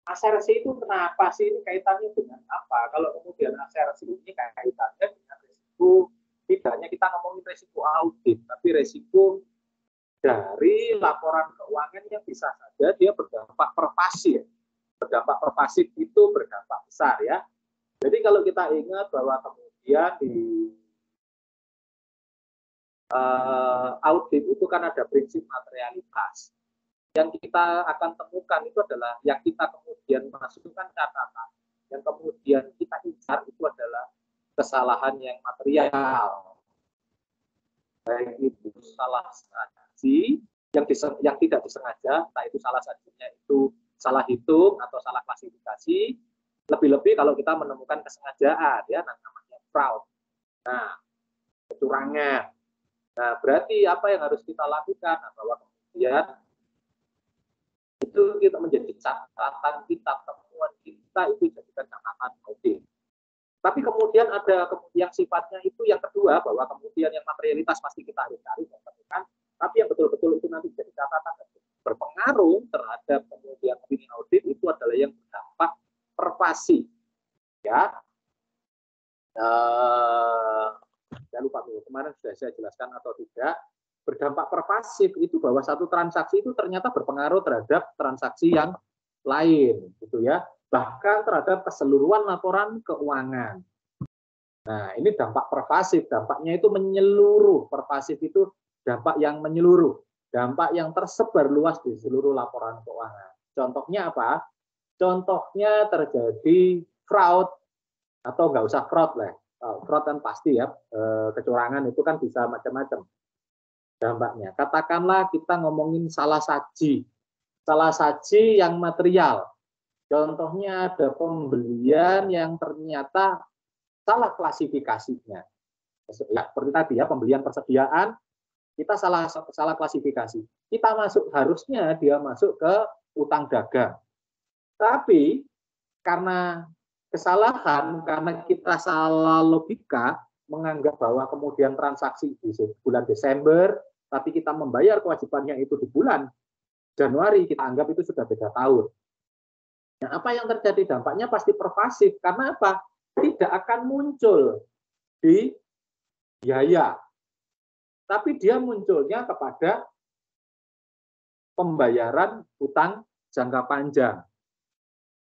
asersi itu kenapa sih, ini kaitannya dengan apa? Kalau kemudian asersi ini kaitannya dengan risiko, tidak hanya kita ngomongin risiko audit, tapi risiko dari laporan keuangan yang bisa saja dia berdampak pervasif. Berdampak pervasif itu berdampak besar ya. Jadi kalau kita ingat bahwa kemudian di audit itu kan ada prinsip materialitas. Yang kita akan temukan itu adalah yang kita kemudian masukkan catatan, yang kemudian kita incar itu adalah kesalahan yang material. Baik itu salah saji yang tidak disengaja, entah itu salah sajinya itu salah hitung atau salah klasifikasi, lebih-lebih kalau kita menemukan kesengajaan ya, namanya fraud. Nah, kecurangan. Nah, berarti apa yang harus kita lakukan? Nah, bahwa kemudian itu kita menjadi catatan kita, temuan kita itu jadikan catatan audit. Tapi kemudian ada yang sifatnya itu yang kedua, bahwa kemudian yang materialitas pasti kita harus cari dan temukan, tapi yang betul-betul itu nanti jadi catatan berpengaruh terhadap kemudian opini audit itu adalah yang berdampak pervasif. Ya, saya lupa kemarin sudah saya jelaskan atau tidak. Berdampak pervasif itu bahwa satu transaksi itu ternyata berpengaruh terhadap transaksi yang lain, gitu ya. Bahkan terhadap keseluruhan laporan keuangan. Nah, ini dampak pervasif, dampaknya itu menyeluruh. Pervasif itu dampak yang menyeluruh, dampak yang tersebar luas di seluruh laporan keuangan. Contohnya apa? Contohnya terjadi fraud, atau nggak usah fraud lah. Fraud kan pasti ya, kecurangan itu kan bisa macam-macam dampaknya. Katakanlah kita ngomongin salah saji yang material. Contohnya ada pembelian yang ternyata salah klasifikasinya. Ya, seperti tadi ya, pembelian persediaan kita salah klasifikasi. Kita harusnya dia masuk ke utang dagang. Tapi karena kesalahan, karena kita salah logika, menganggap bahwa kemudian transaksi di bulan Desember, tapi kita membayar kewajibannya itu di bulan Januari, kita anggap itu sudah beda tahun. Nah, apa yang terjadi? Dampaknya pasti pervasif. Karena apa? Tidak akan muncul di biaya, tapi dia munculnya kepada pembayaran utang jangka panjang.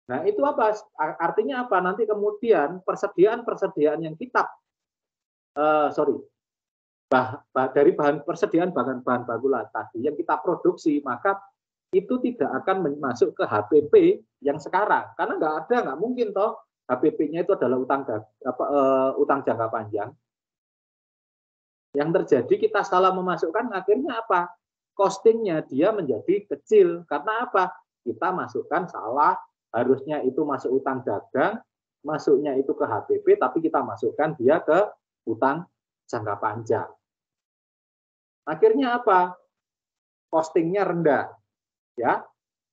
Nah, itu apa? Artinya apa? Nanti kemudian persediaan yang kita dari persediaan bahan baku tadi yang kita produksi, maka itu tidak akan masuk ke HPP yang sekarang, karena nggak mungkin toh HPP-nya itu adalah utang jangka panjang. Yang terjadi kita salah memasukkan, akhirnya apa? Costingnya dia menjadi kecil. Karena apa? Kita masukkan salah, harusnya itu masuk utang dagang, masuknya itu ke HPP, tapi kita masukkan dia ke utang jangka panjang. Akhirnya apa? Costingnya rendah. Ya,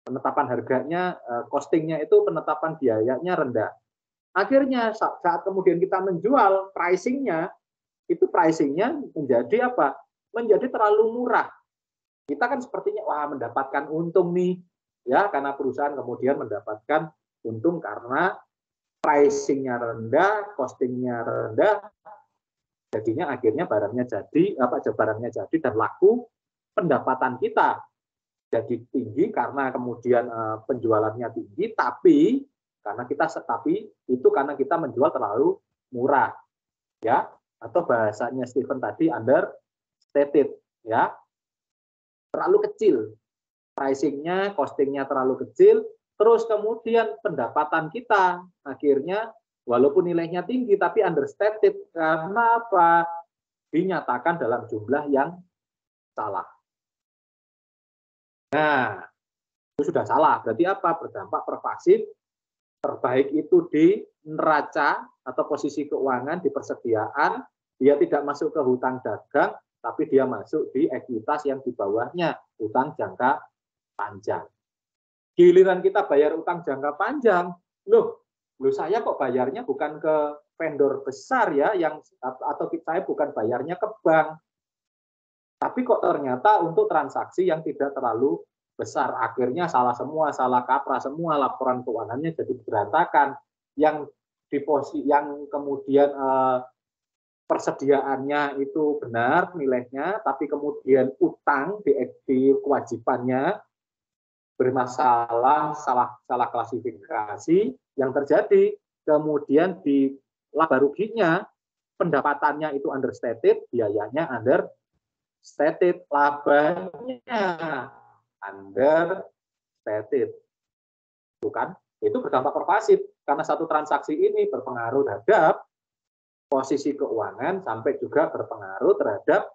penetapan harganya, costingnya itu penetapan biayanya rendah. Akhirnya saat kemudian kita menjual, pricingnya menjadi apa? Menjadi terlalu murah. Kita kan sepertinya mendapatkan untung nih, ya, karena perusahaan kemudian mendapatkan untung karena pricingnya rendah, costingnya rendah, jadinya akhirnya barangnya jadi dan laku, pendapatan kita jadi tinggi karena kemudian penjualannya tinggi, tapi karena kita menjual terlalu murah, ya, atau bahasanya Stephen tadi understated, ya. Terlalu kecil. Pricing-nya, costing-nya terlalu kecil, terus kemudian pendapatan kita akhirnya walaupun nilainya tinggi tapi understated karena apa? Dinyatakan dalam jumlah yang salah. Nah, itu sudah salah. Berarti apa? Berdampak pervasif. Terbaik itu di neraca atau posisi keuangan di persediaan, dia tidak masuk ke hutang dagang, tapi dia masuk di ekuitas yang di bawahnya, hutang jangka panjang. Giliran kita bayar utang jangka panjang, loh saya kok bayarnya bukan ke vendor besar ya, atau saya bukan bayarnya ke bank, tapi kok ternyata untuk transaksi yang tidak terlalu besar, akhirnya salah semua, salah kaprah semua, laporan keuangannya jadi berantakan. Yang kemudian persediaannya itu benar nilainya, tapi kemudian utang di kewajibannya bermasalah, salah klasifikasi, yang terjadi kemudian di laba ruginya pendapatannya itu understated, biayanya understated, labanya understated. Bukan? Itu berdampak pervasif karena satu transaksi ini berpengaruh terhadap posisi keuangan sampai juga berpengaruh terhadap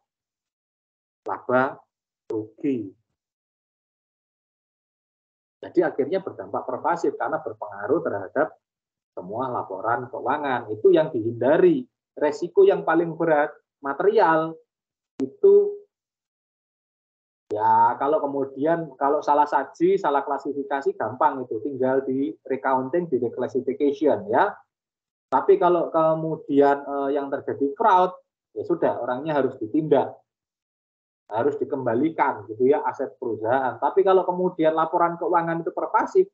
laba rugi. Jadi akhirnya berdampak pervasif karena berpengaruh terhadap semua laporan keuangan. Itu yang dihindari. Resiko yang paling berat material itu ya kalau kemudian kalau salah saji, salah klasifikasi gampang itu, tinggal di recounting, di declassification ya. Tapi kalau kemudian yang terjadi fraud, ya sudah orangnya harus ditindak. Harus dikembalikan gitu ya aset perusahaan. Tapi kalau kemudian laporan keuangan itu pervasif,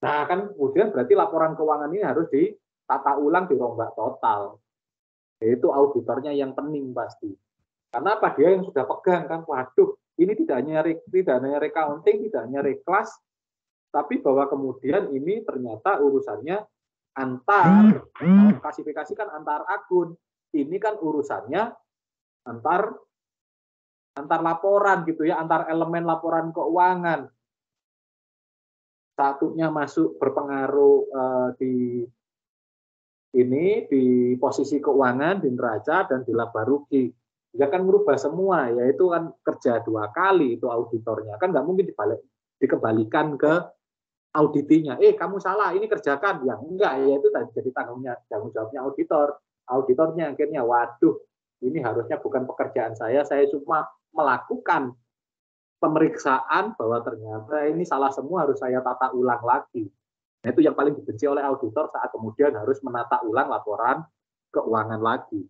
nah kan kemudian berarti laporan keuangan ini harus ditata ulang, dirombak total. Yaitu auditornya yang pening pasti. Karena apa? Dia yang sudah pegang kan, waduh, ini tidak hanya recounting, tidak hanya reklas, tapi bahwa kemudian ini ternyata urusannya antar klasifikasi kan antar akun. Ini kan urusannya antar laporan gitu ya, antar elemen laporan keuangan. Satunya masuk berpengaruh di posisi keuangan, di neraca dan di laba rugi. Dia kan merubah semua, yaitu kan kerja dua kali itu auditornya. Kan nggak mungkin dikembalikan ke auditinya. Kamu salah, ini kerjakan. Yang enggak, ya itu jadi tanggung jawabnya auditor. Auditornya akhirnya, waduh, ini harusnya bukan pekerjaan saya cuma melakukan pemeriksaan bahwa ternyata ini salah semua, harus saya tata ulang lagi. Nah, itu yang paling dibenci oleh auditor saat kemudian harus menata ulang laporan keuangan lagi.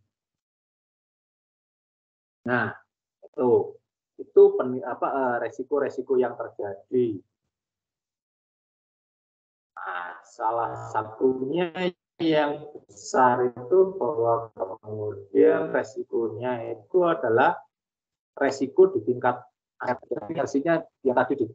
Nah, itu resiko-resiko yang terjadi. Nah, salah satunya yang besar itu bahwa kemudian resikonya itu adalah resiko di tingkat aplikasinya yang tadi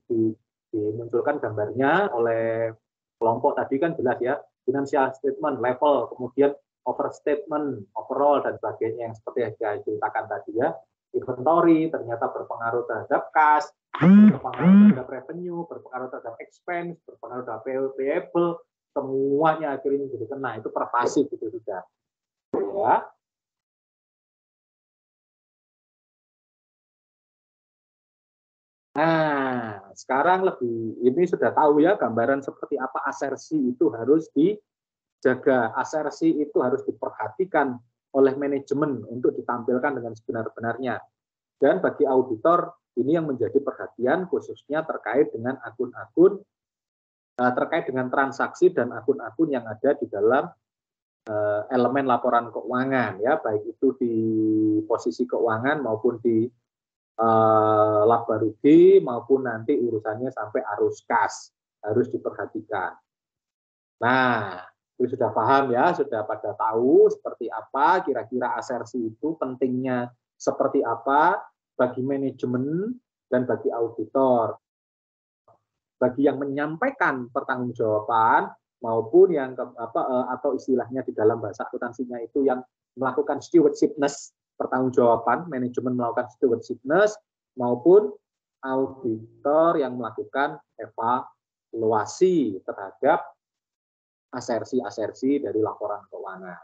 dimunculkan gambarnya oleh kelompok tadi kan jelas ya, financial statement level, kemudian overstatement, overall dan sebagainya yang seperti yang saya ceritakan tadi ya. Inventory ternyata berpengaruh terhadap cash, berpengaruh terhadap revenue, berpengaruh terhadap expense, berpengaruh terhadap payable, semuanya akhirnya jadi kena. Itu pervasif itu sudah. Ya. Nah, sekarang ini sudah tahu ya gambaran seperti apa asersi itu harus dijaga. Asersi itu harus diperhatikan oleh manajemen untuk ditampilkan dengan sebenar-benarnya. Dan bagi auditor ini yang menjadi perhatian khususnya terkait dengan akun-akun, terkait dengan transaksi dan akun-akun yang ada di dalam elemen laporan keuangan ya, baik itu di posisi keuangan maupun di laba rugi maupun nanti urusannya sampai arus kas harus diperhatikan. Nah, itu sudah paham ya, sudah pada tahu seperti apa kira-kira asersi itu pentingnya seperti apa bagi manajemen dan bagi auditor, bagi yang menyampaikan pertanggungjawaban maupun yang atau istilahnya di dalam bahasa akuntansinya itu yang melakukan stewardshipness pertanggungjawaban, manajemen melakukan stewardshipness, maupun auditor yang melakukan evaluasi terhadap asersi-asersi dari laporan keuangan.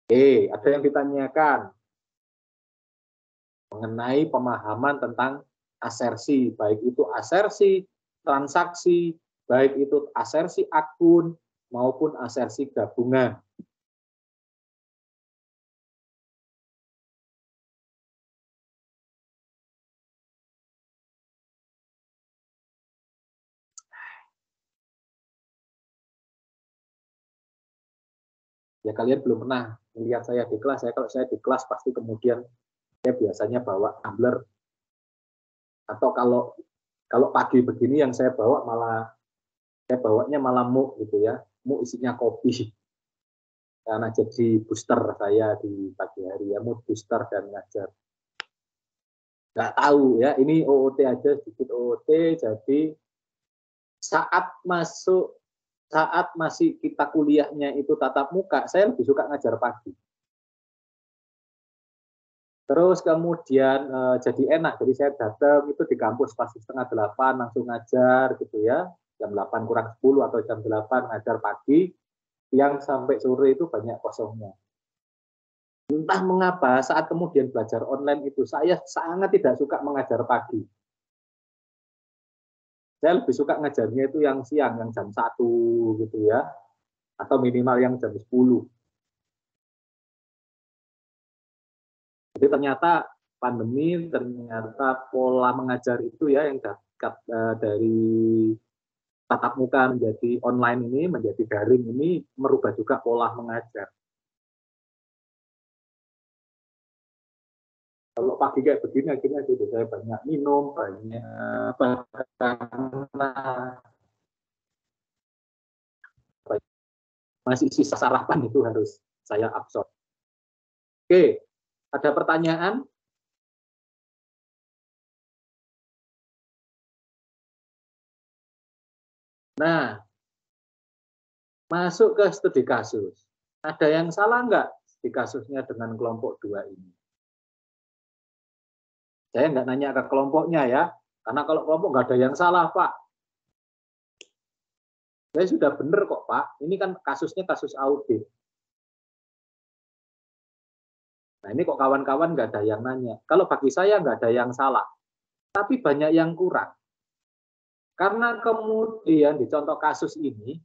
Oke, ada yang ditanyakan mengenai pemahaman tentang asersi, baik itu asersi transaksi, baik itu asersi akun maupun asersi gabungan. Ya kalian belum pernah melihat saya di kelas. Kalau saya di kelas pasti kemudian saya biasanya bawa tumbler, atau kalau pagi begini yang saya bawa bawanya malah mug gitu ya, mug isinya kopi, karena jadi booster saya di pagi hari ya, mood booster dan ngajar. Nggak tahu ya, ini OOT aja, sedikit OOT. Jadi saat masih kita kuliahnya itu tatap muka, saya lebih suka ngajar pagi. Terus kemudian jadi enak, jadi saya datang itu di kampus pasti 7:30 langsung ngajar gitu ya, jam 8 kurang 10 atau jam 8 ngajar pagi, yang sampai sore itu banyak kosongnya. Entah mengapa saat kemudian belajar online itu saya sangat tidak suka mengajar pagi. Saya lebih suka ngajarnya itu yang siang, yang jam 1 gitu ya, atau minimal yang jam 10. Jadi ternyata pandemi, ternyata pola mengajar itu ya yang dari tatap muka menjadi online ini, menjadi daring ini merubah juga pola mengajar. Kalau pagi kayak begini akhirnya gitu, saya banyak minum, banyak masih sisa sarapan itu harus saya absorb. Oke, ada pertanyaan? Nah, masuk ke studi kasus. Ada yang salah nggak di kasusnya dengan kelompok 2 ini? Saya nggak nanya ke kelompoknya ya, karena kalau kelompok nggak ada yang salah, Pak. Saya sudah benar kok, Pak. Ini kan kasusnya kasus audit. Nah, ini kok kawan-kawan nggak ada yang nanya. Kalau bagi saya nggak ada yang salah, tapi banyak yang kurang. Karena kemudian di contoh kasus ini,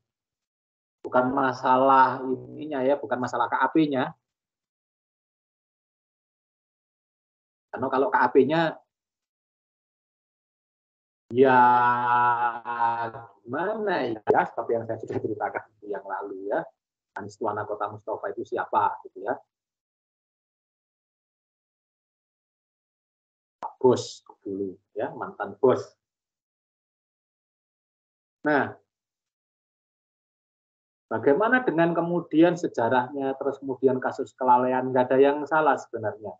bukan masalah ininya ya, bukan masalah KAP-nya. Karena kalau KAP-nya ya gimana ya, seperti yang saya sudah ceritakan yang lalu ya, Anies Tuana Kota Mustafa itu siapa gitu ya, Pak Bos dulu ya, mantan bos. Nah, bagaimana dengan kemudian sejarahnya, terus kemudian kasus kelalaian, nggak ada yang salah sebenarnya.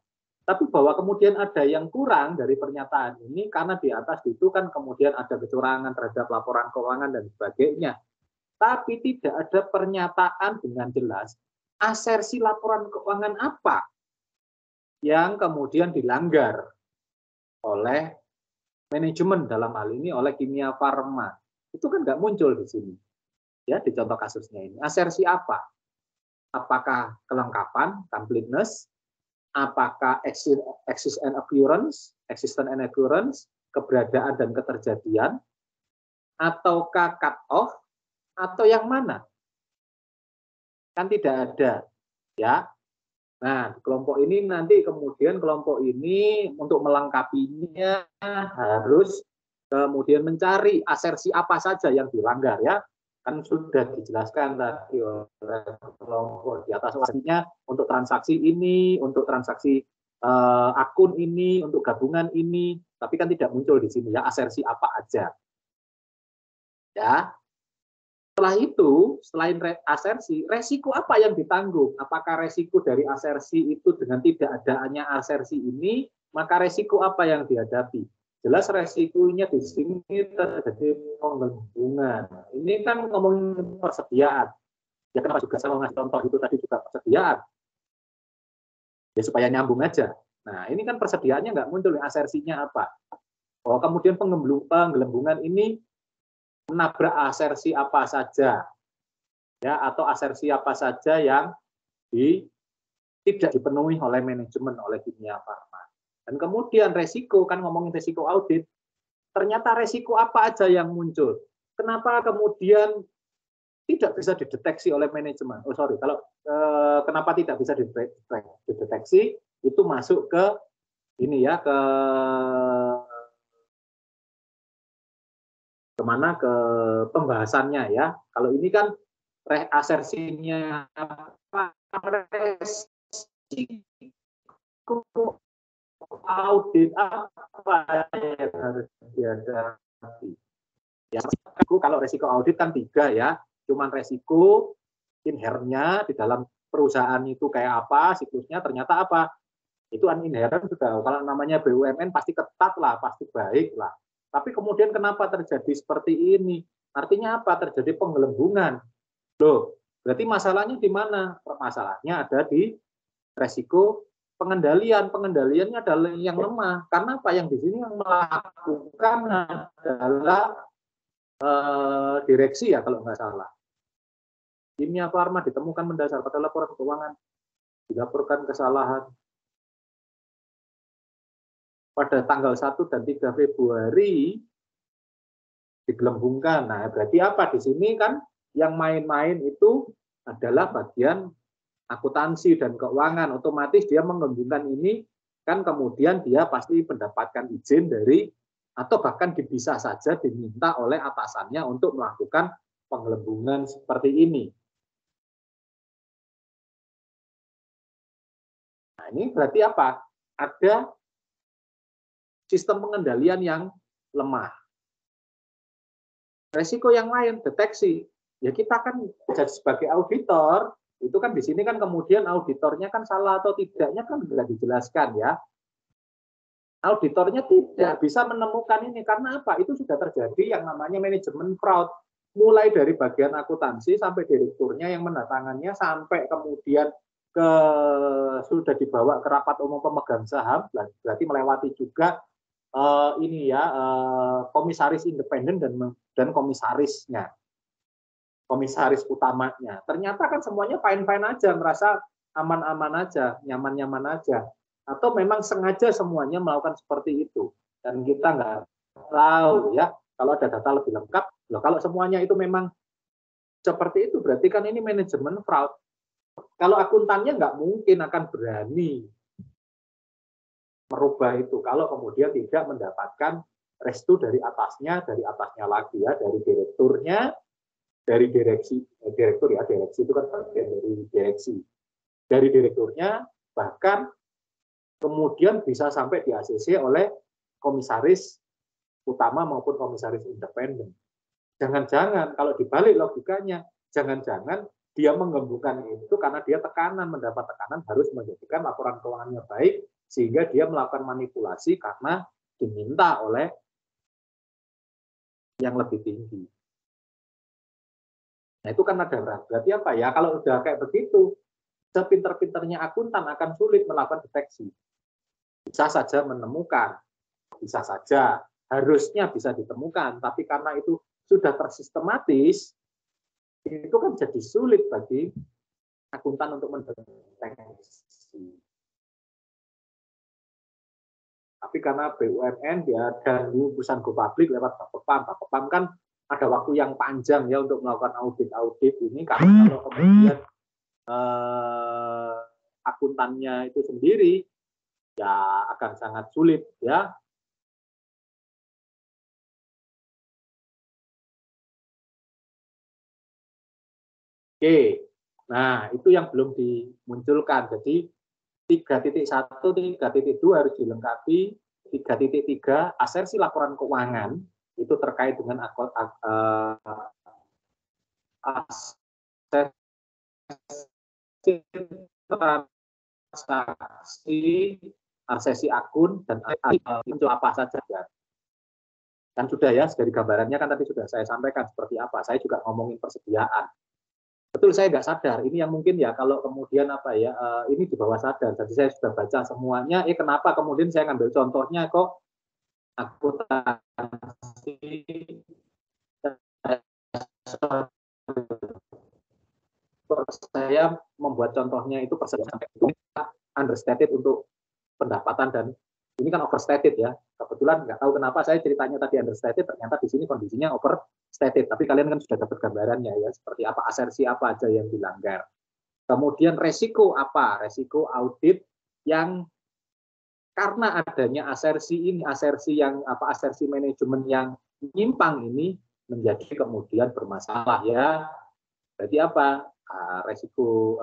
Tapi bahwa kemudian ada yang kurang dari pernyataan ini karena di atas itu kan kemudian ada kecurangan terhadap laporan keuangan dan sebagainya. Tapi tidak ada pernyataan dengan jelas asersi laporan keuangan apa yang kemudian dilanggar oleh manajemen, dalam hal ini oleh Kimia Farma. Itu kan nggak muncul di sini. Ya, di contoh kasusnya ini. Asersi apa? Apakah kelengkapan, completeness? Apakah existence and occurrence, keberadaan dan keterjadian, ataukah cut off, atau yang mana? Kan tidak ada, ya. Nah, kelompok ini nanti kemudian kelompok ini untuk melengkapinya harus kemudian mencari asersi apa saja yang dilanggar ya. Kan sudah dijelaskan tadi oleh kelompok di atas, artinya untuk transaksi ini, untuk transaksi akun ini, untuk gabungan ini, tapi kan tidak muncul di sini ya asersi apa aja. Ya. Setelah itu, selain asersi, resiko apa yang ditanggung? Apakah resiko dari asersi itu dengan tidak adanya asersi ini, maka resiko apa yang dihadapi? Jelas resikonya di sini terjadi penggelembungan. Ini kan ngomongin persediaan. Ya kenapa juga saya mau ngasih contoh itu tadi juga persediaan. Ya supaya nyambung aja. Nah, ini kan persediaannya nggak muncul, asersinya apa? Oh, kemudian penggelembungan ini menabrak asersi apa saja, ya, atau asersi apa saja yang tidak dipenuhi oleh manajemen, oleh Kimia Farma. Dan kemudian resiko, kan ngomongin resiko audit, ternyata resiko apa aja yang muncul. Kenapa kemudian tidak bisa dideteksi oleh manajemen? Oh sorry, kalau kenapa tidak bisa dideteksi, itu masuk ke ini ya, kemana, ke pembahasannya ya. Kalau ini kan asersinya apa, resiko audit apa yang harus dihadapi. Ya, kalau resiko audit kan 3 ya, cuman resiko inherentnya di dalam perusahaan itu kayak apa, siklusnya ternyata apa, itu inherent sudah. Kalau namanya BUMN pasti ketat lah, pasti baik lah. Tapi kemudian kenapa terjadi seperti ini? Artinya apa? Terjadi penggelembungan. Loh, berarti masalahnya di mana? Masalahnya ada di resiko pengendalian. Pengendaliannya adalah yang lemah. Karena apa? Yang di sini yang melakukan adalah direksi ya kalau nggak salah. Kimia Farma ditemukan mendasar pada laporan keuangan, dilaporkan kesalahan pada tanggal 1 dan 3 Februari digelembungkan. Nah, berarti apa di sini kan yang main-main itu adalah bagian akuntansi dan keuangan. Otomatis dia menggelembungkan ini kan kemudian dia pasti mendapatkan izin dari, atau bahkan bisa saja diminta oleh atasannya untuk melakukan penggelembungan seperti ini. Nah, ini berarti apa? Ada sistem pengendalian yang lemah. Resiko yang lain, deteksi. Ya kita kan jadi sebagai auditor, itu kan di sini kan kemudian auditornya kan salah atau tidaknya kan sudah dijelaskan ya. Auditornya tidak bisa menemukan ini karena apa? Itu sudah terjadi yang namanya manajemen fraud. Mulai dari bagian akuntansi sampai direkturnya yang mendatangannya sampai kemudian sudah dibawa ke rapat umum pemegang saham, berarti melewati juga ini ya, komisaris independen dan komisarisnya, komisaris utamanya. Ternyata kan semuanya fine-fine aja, merasa aman-aman aja, nyaman-nyaman aja. Atau memang sengaja semuanya melakukan seperti itu. Dan kita nggak tahu ya, kalau ada data lebih lengkap, loh, kalau semuanya itu memang seperti itu, berarti kan ini manajemen fraud. Kalau akuntannya nggak mungkin akan berani merubah itu kalau kemudian tidak mendapatkan restu dari atasnya lagi ya, dari direkturnya, dari direksi, direktur ya, direksi itu kan bagian dari direksi, dari direkturnya, bahkan kemudian bisa sampai di ACC oleh komisaris utama maupun komisaris independen. Jangan-jangan kalau dibalik logikanya, jangan-jangan dia menggembungkan itu karena dia mendapat tekanan harus menjadikan laporan keuangannya baik, sehingga dia melakukan manipulasi karena diminta oleh yang lebih tinggi. Nah itu kan ada berarti apa ya? Kalau udah kayak begitu, sepinter-pinternya akuntan akan sulit melakukan deteksi. Bisa saja menemukan, bisa saja, harusnya bisa ditemukan, tapi karena itu sudah tersistematis, itu kan jadi sulit bagi akuntan untuk mendeteksi. Tapi karena BUMN dia dan perusahaan go public lewat Bapepam kan ada waktu yang panjang ya untuk melakukan audit ini, karena kalau kemudian akuntannya itu sendiri ya akan sangat sulit ya. Oke, nah itu yang belum dimunculkan. Jadi 3.1, 3.2 harus dilengkapi. 3.3 asersi laporan keuangan itu terkait dengan transaksi, aksesi akun, dan itu apa saja. Kan sudah ya, dari gambarannya kan tadi sudah saya sampaikan seperti apa. Saya juga ngomongin persediaan. Betul, saya nggak sadar. Ini yang mungkin ya kalau kemudian apa ya, ini di bawah sadar. Jadi saya sudah baca semuanya. Kenapa kemudian saya ngambil contohnya kok akuntansi saya membuat contohnya itu persen sampai understated untuk pendapatan dan ini kan overstated ya. Kebetulan nggak tahu kenapa saya ceritanya tadi understated, ternyata di sini kondisinya overstated. Tapi kalian kan sudah dapat gambarannya ya, seperti apa asersi apa aja yang dilanggar. Kemudian resiko apa? Resiko audit yang karena adanya asersi ini, asersi yang apa? Asersi manajemen yang menyimpang ini menjadi kemudian bermasalah ya. Berarti apa? Resiko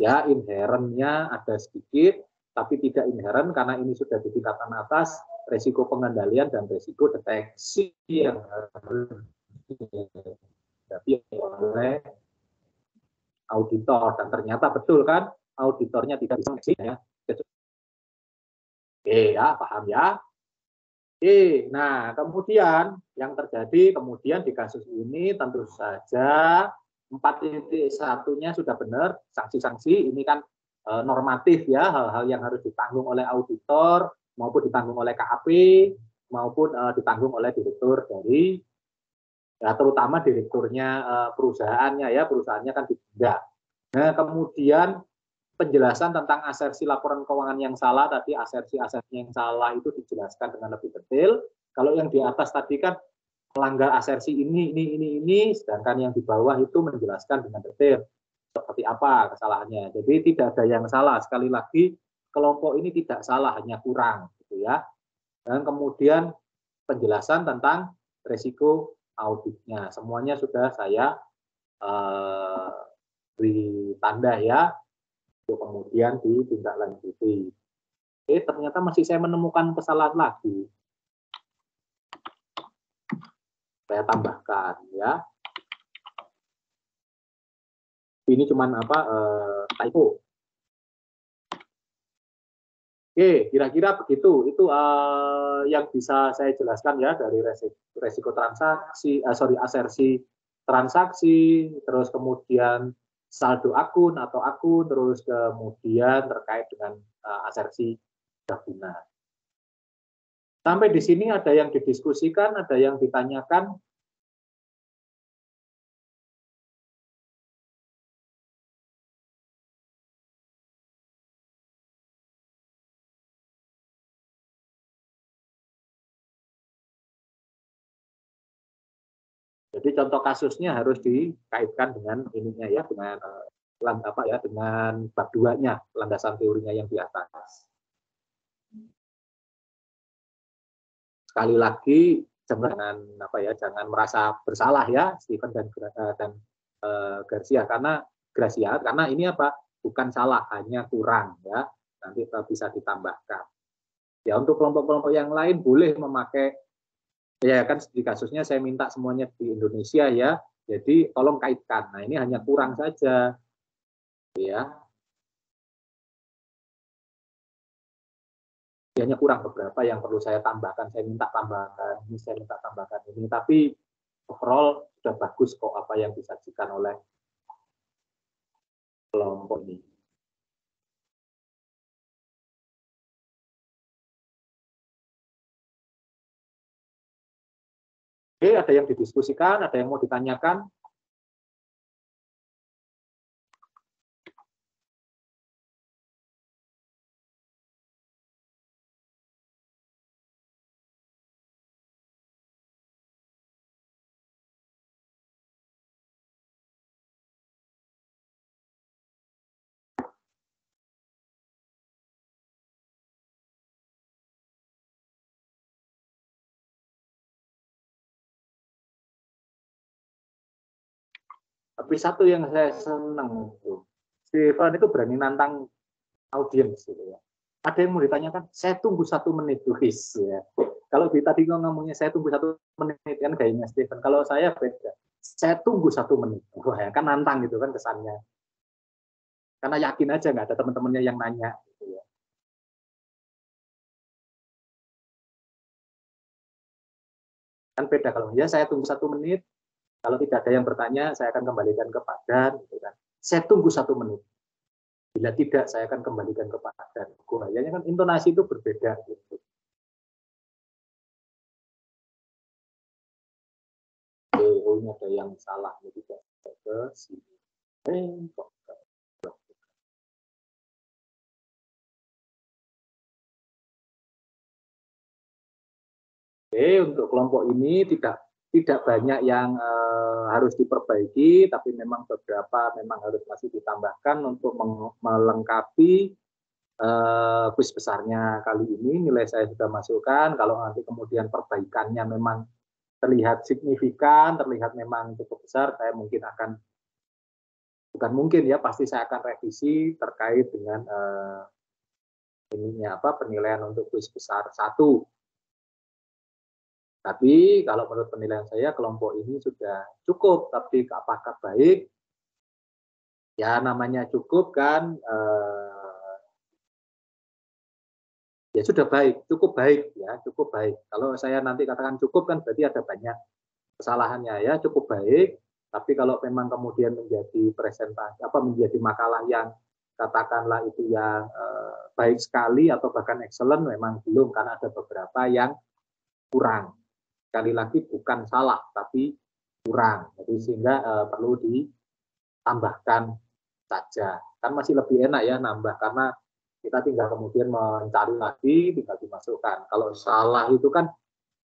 ya inherennya ada sedikit, tapi tidak inheren karena ini sudah di tingkatan atas, resiko pengendalian dan resiko deteksi yang harus dihadapi oleh auditor. Dan ternyata betul kan, auditornya tidak bisa ya. Ya, paham ya? Nah kemudian yang terjadi kemudian di kasus ini tentu saja 4.1-nya sudah benar, sanksi-sanksi ini kan normatif ya, hal-hal yang harus ditanggung oleh auditor maupun ditanggung oleh KAP maupun ditanggung oleh direktur dari ya, terutama direkturnya perusahaannya ya, perusahaannya kan tidak. Nah kemudian penjelasan tentang asersi laporan keuangan yang salah tadi, asersi-asersi yang salah itu dijelaskan dengan lebih detail. Kalau yang di atas tadi kan melanggar asersi ini, sedangkan yang di bawah itu menjelaskan dengan detail seperti apa kesalahannya. Jadi tidak ada yang salah. Sekali lagi kelompok ini tidak salah, hanya kurang gitu ya. Dan kemudian penjelasan tentang resiko auditnya. Semuanya sudah saya beri tanda ya. Untuk kemudian ditindaklanjuti. Ternyata masih saya menemukan kesalahan lagi. Saya tambahkan ya. Ini cuman apa typo. Kira-kira begitu. Itu yang bisa saya jelaskan ya dari resiko transaksi, asersi transaksi, terus kemudian saldo akun atau akun, terus kemudian terkait dengan asersi gabungan. Sampai di sini ada yang didiskusikan, ada yang ditanyakan. Jadi contoh kasusnya harus dikaitkan dengan ininya ya, dengan dengan bab 2-nya, landasan teorinya yang di atas. Sekali lagi jangan merasa bersalah ya Stephen dan Garcia karena ini apa? Bukan salah, hanya kurang ya. Nanti bisa ditambahkan. Ya untuk kelompok-kelompok yang lain boleh memakai ya kan di kasusnya saya minta semuanya di Indonesia ya. Jadi tolong kaitkan. Nah, ini hanya kurang saja. Ya. Hanya kurang beberapa yang perlu saya tambahkan. Saya minta tambahkan ini, saya minta tambahkan ini. Tapi overall sudah bagus kok apa yang disajikan oleh kelompok ini. Oke, ada yang didiskusikan, ada yang mau ditanyakan? Tapi satu yang saya senang itu, Stephen itu berani nantang audiens gitu ya. Ada yang mau ditanyakan, saya tunggu 1 menit tulis ya. Kalau tadi ngomongnya saya tunggu 1 menit kan gayanya Stephen. Kalau saya beda, saya tunggu 1 menit. Wah ya kan nantang gitu kan kesannya. Karena yakin aja nggak ada teman-temannya yang nanya. Gitu ya. Kan beda kalau ya saya tunggu 1 menit, Kalau tidak ada yang bertanya, saya akan kembalikan ke Pak Dan. Gitu kan. Saya tunggu 1 menit. Bila tidak, saya akan kembalikan ke Pak Dan. Kayaknya kan intonasi itu berbeda. Gitu. Oh, ini ada yang salah. Jadi saya ke sini. Kok. Oke, untuk kelompok ini tidak banyak yang harus diperbaiki, tapi memang beberapa memang harus masih ditambahkan untuk melengkapi kuis besarnya kali ini. Nilai saya sudah masukkan. Kalau nanti kemudian perbaikannya memang terlihat signifikan, terlihat memang cukup besar, saya mungkin akan, bukan mungkin ya, pasti saya akan revisi terkait dengan penilaian untuk kuis besar 1. Tapi kalau menurut penilaian saya kelompok ini sudah cukup, tapi apakah baik? Ya namanya cukup kan, ya sudah baik, cukup baik ya, cukup baik. Kalau saya nanti katakan cukup kan berarti ada banyak kesalahannya ya, cukup baik. Tapi kalau memang kemudian menjadi presentasi, menjadi makalah yang katakanlah itu yang baik sekali atau bahkan excellent, memang belum, karena ada beberapa yang kurang. Sekali lagi bukan salah, tapi kurang. Jadi sehingga perlu ditambahkan saja. Kan masih lebih enak ya nambah, karena kita tinggal kemudian mencari lagi, tinggal dimasukkan. Kalau salah itu kan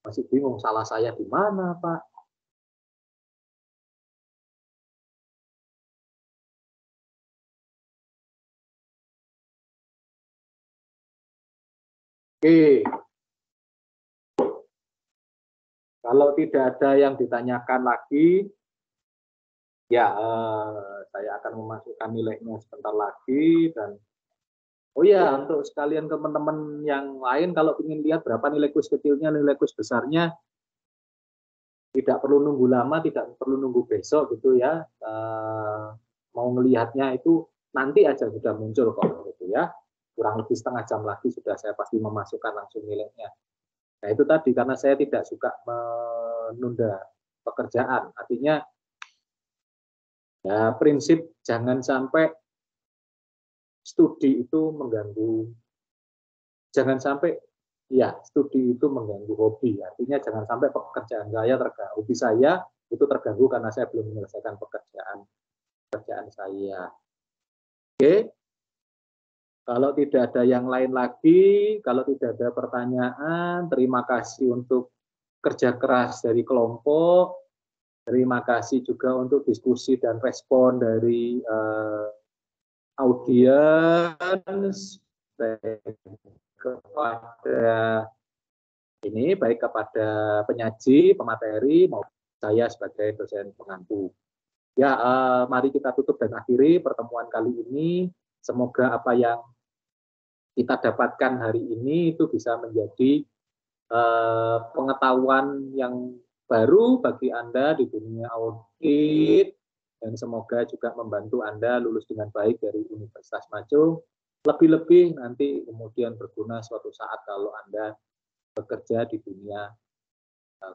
masih bingung, salah saya di mana, Pak? Oke. Kalau tidak ada yang ditanyakan lagi, ya saya akan memasukkan nilainya sebentar lagi. Dan oh ya, untuk sekalian teman-teman yang lain, kalau ingin lihat berapa nilai kuis kecilnya, nilai kuis besarnya, tidak perlu nunggu lama, tidak perlu nunggu besok gitu ya. Mau ngelihatnya itu nanti aja sudah muncul kok gitu ya. Kurang lebih setengah jam lagi sudah saya pasti memasukkan langsung nilainya. Nah itu tadi, karena saya tidak suka menunda pekerjaan. Artinya ya prinsip jangan sampai studi itu mengganggu, jangan sampai ya studi itu mengganggu hobi. Artinya jangan sampai pekerjaan saya terganggu, hobi saya itu terganggu karena saya belum menyelesaikan pekerjaan saya. Oke. Kalau tidak ada yang lain lagi, kalau tidak ada pertanyaan, terima kasih untuk kerja keras dari kelompok, terima kasih juga untuk diskusi dan respon dari audiens, baik kepada penyaji, pemateri, maupun saya sebagai dosen pengampu. Ya, mari kita tutup dan akhiri pertemuan kali ini. Semoga apa yang kita dapatkan hari ini itu bisa menjadi pengetahuan yang baru bagi Anda di dunia audit, dan semoga juga membantu Anda lulus dengan baik dari Universitas Majung. Lebih-lebih nanti kemudian berguna suatu saat kalau Anda bekerja di dunia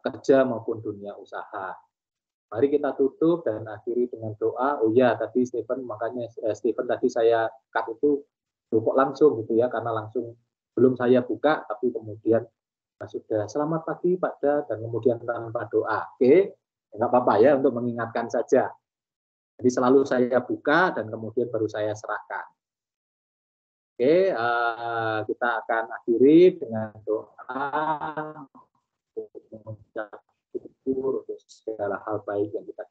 kerja maupun dunia usaha. Mari kita tutup dan akhiri dengan doa. Oh ya, tadi Stephen tadi saya cut itu kok langsung gitu ya, karena langsung belum saya buka, tapi kemudian sudah selamat pagi Pak Da, dan kemudian tanpa doa. Oke, nggak apa-apa ya, untuk mengingatkan saja. Jadi selalu saya buka dan kemudian baru saya serahkan. Oke, kita akan akhiri dengan doa untuk mengucap syukur untuk segala hal baik yang kita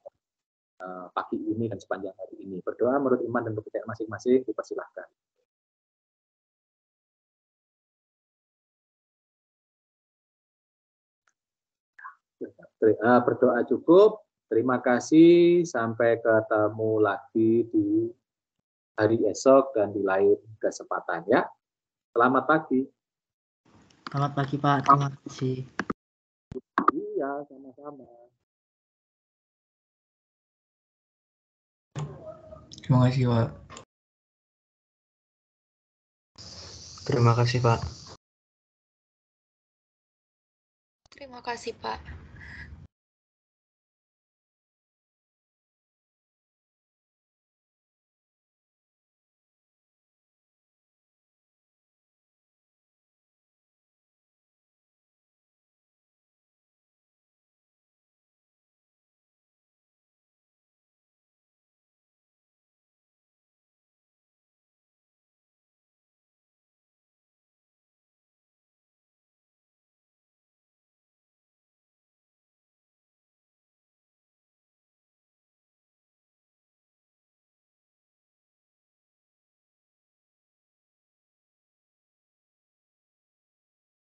pagi ini dan sepanjang hari ini. Berdoa menurut iman dan kepercayaan masing-masing, dipersilahkan. Berdoa cukup. Terima kasih. Sampai ketemu lagi di hari esok dan di lain kesempatan ya. Selamat pagi. Selamat pagi Pak. Terima kasih. Iya, sama-sama. Terima kasih Pak. Terima kasih Pak. Terima kasih Pak.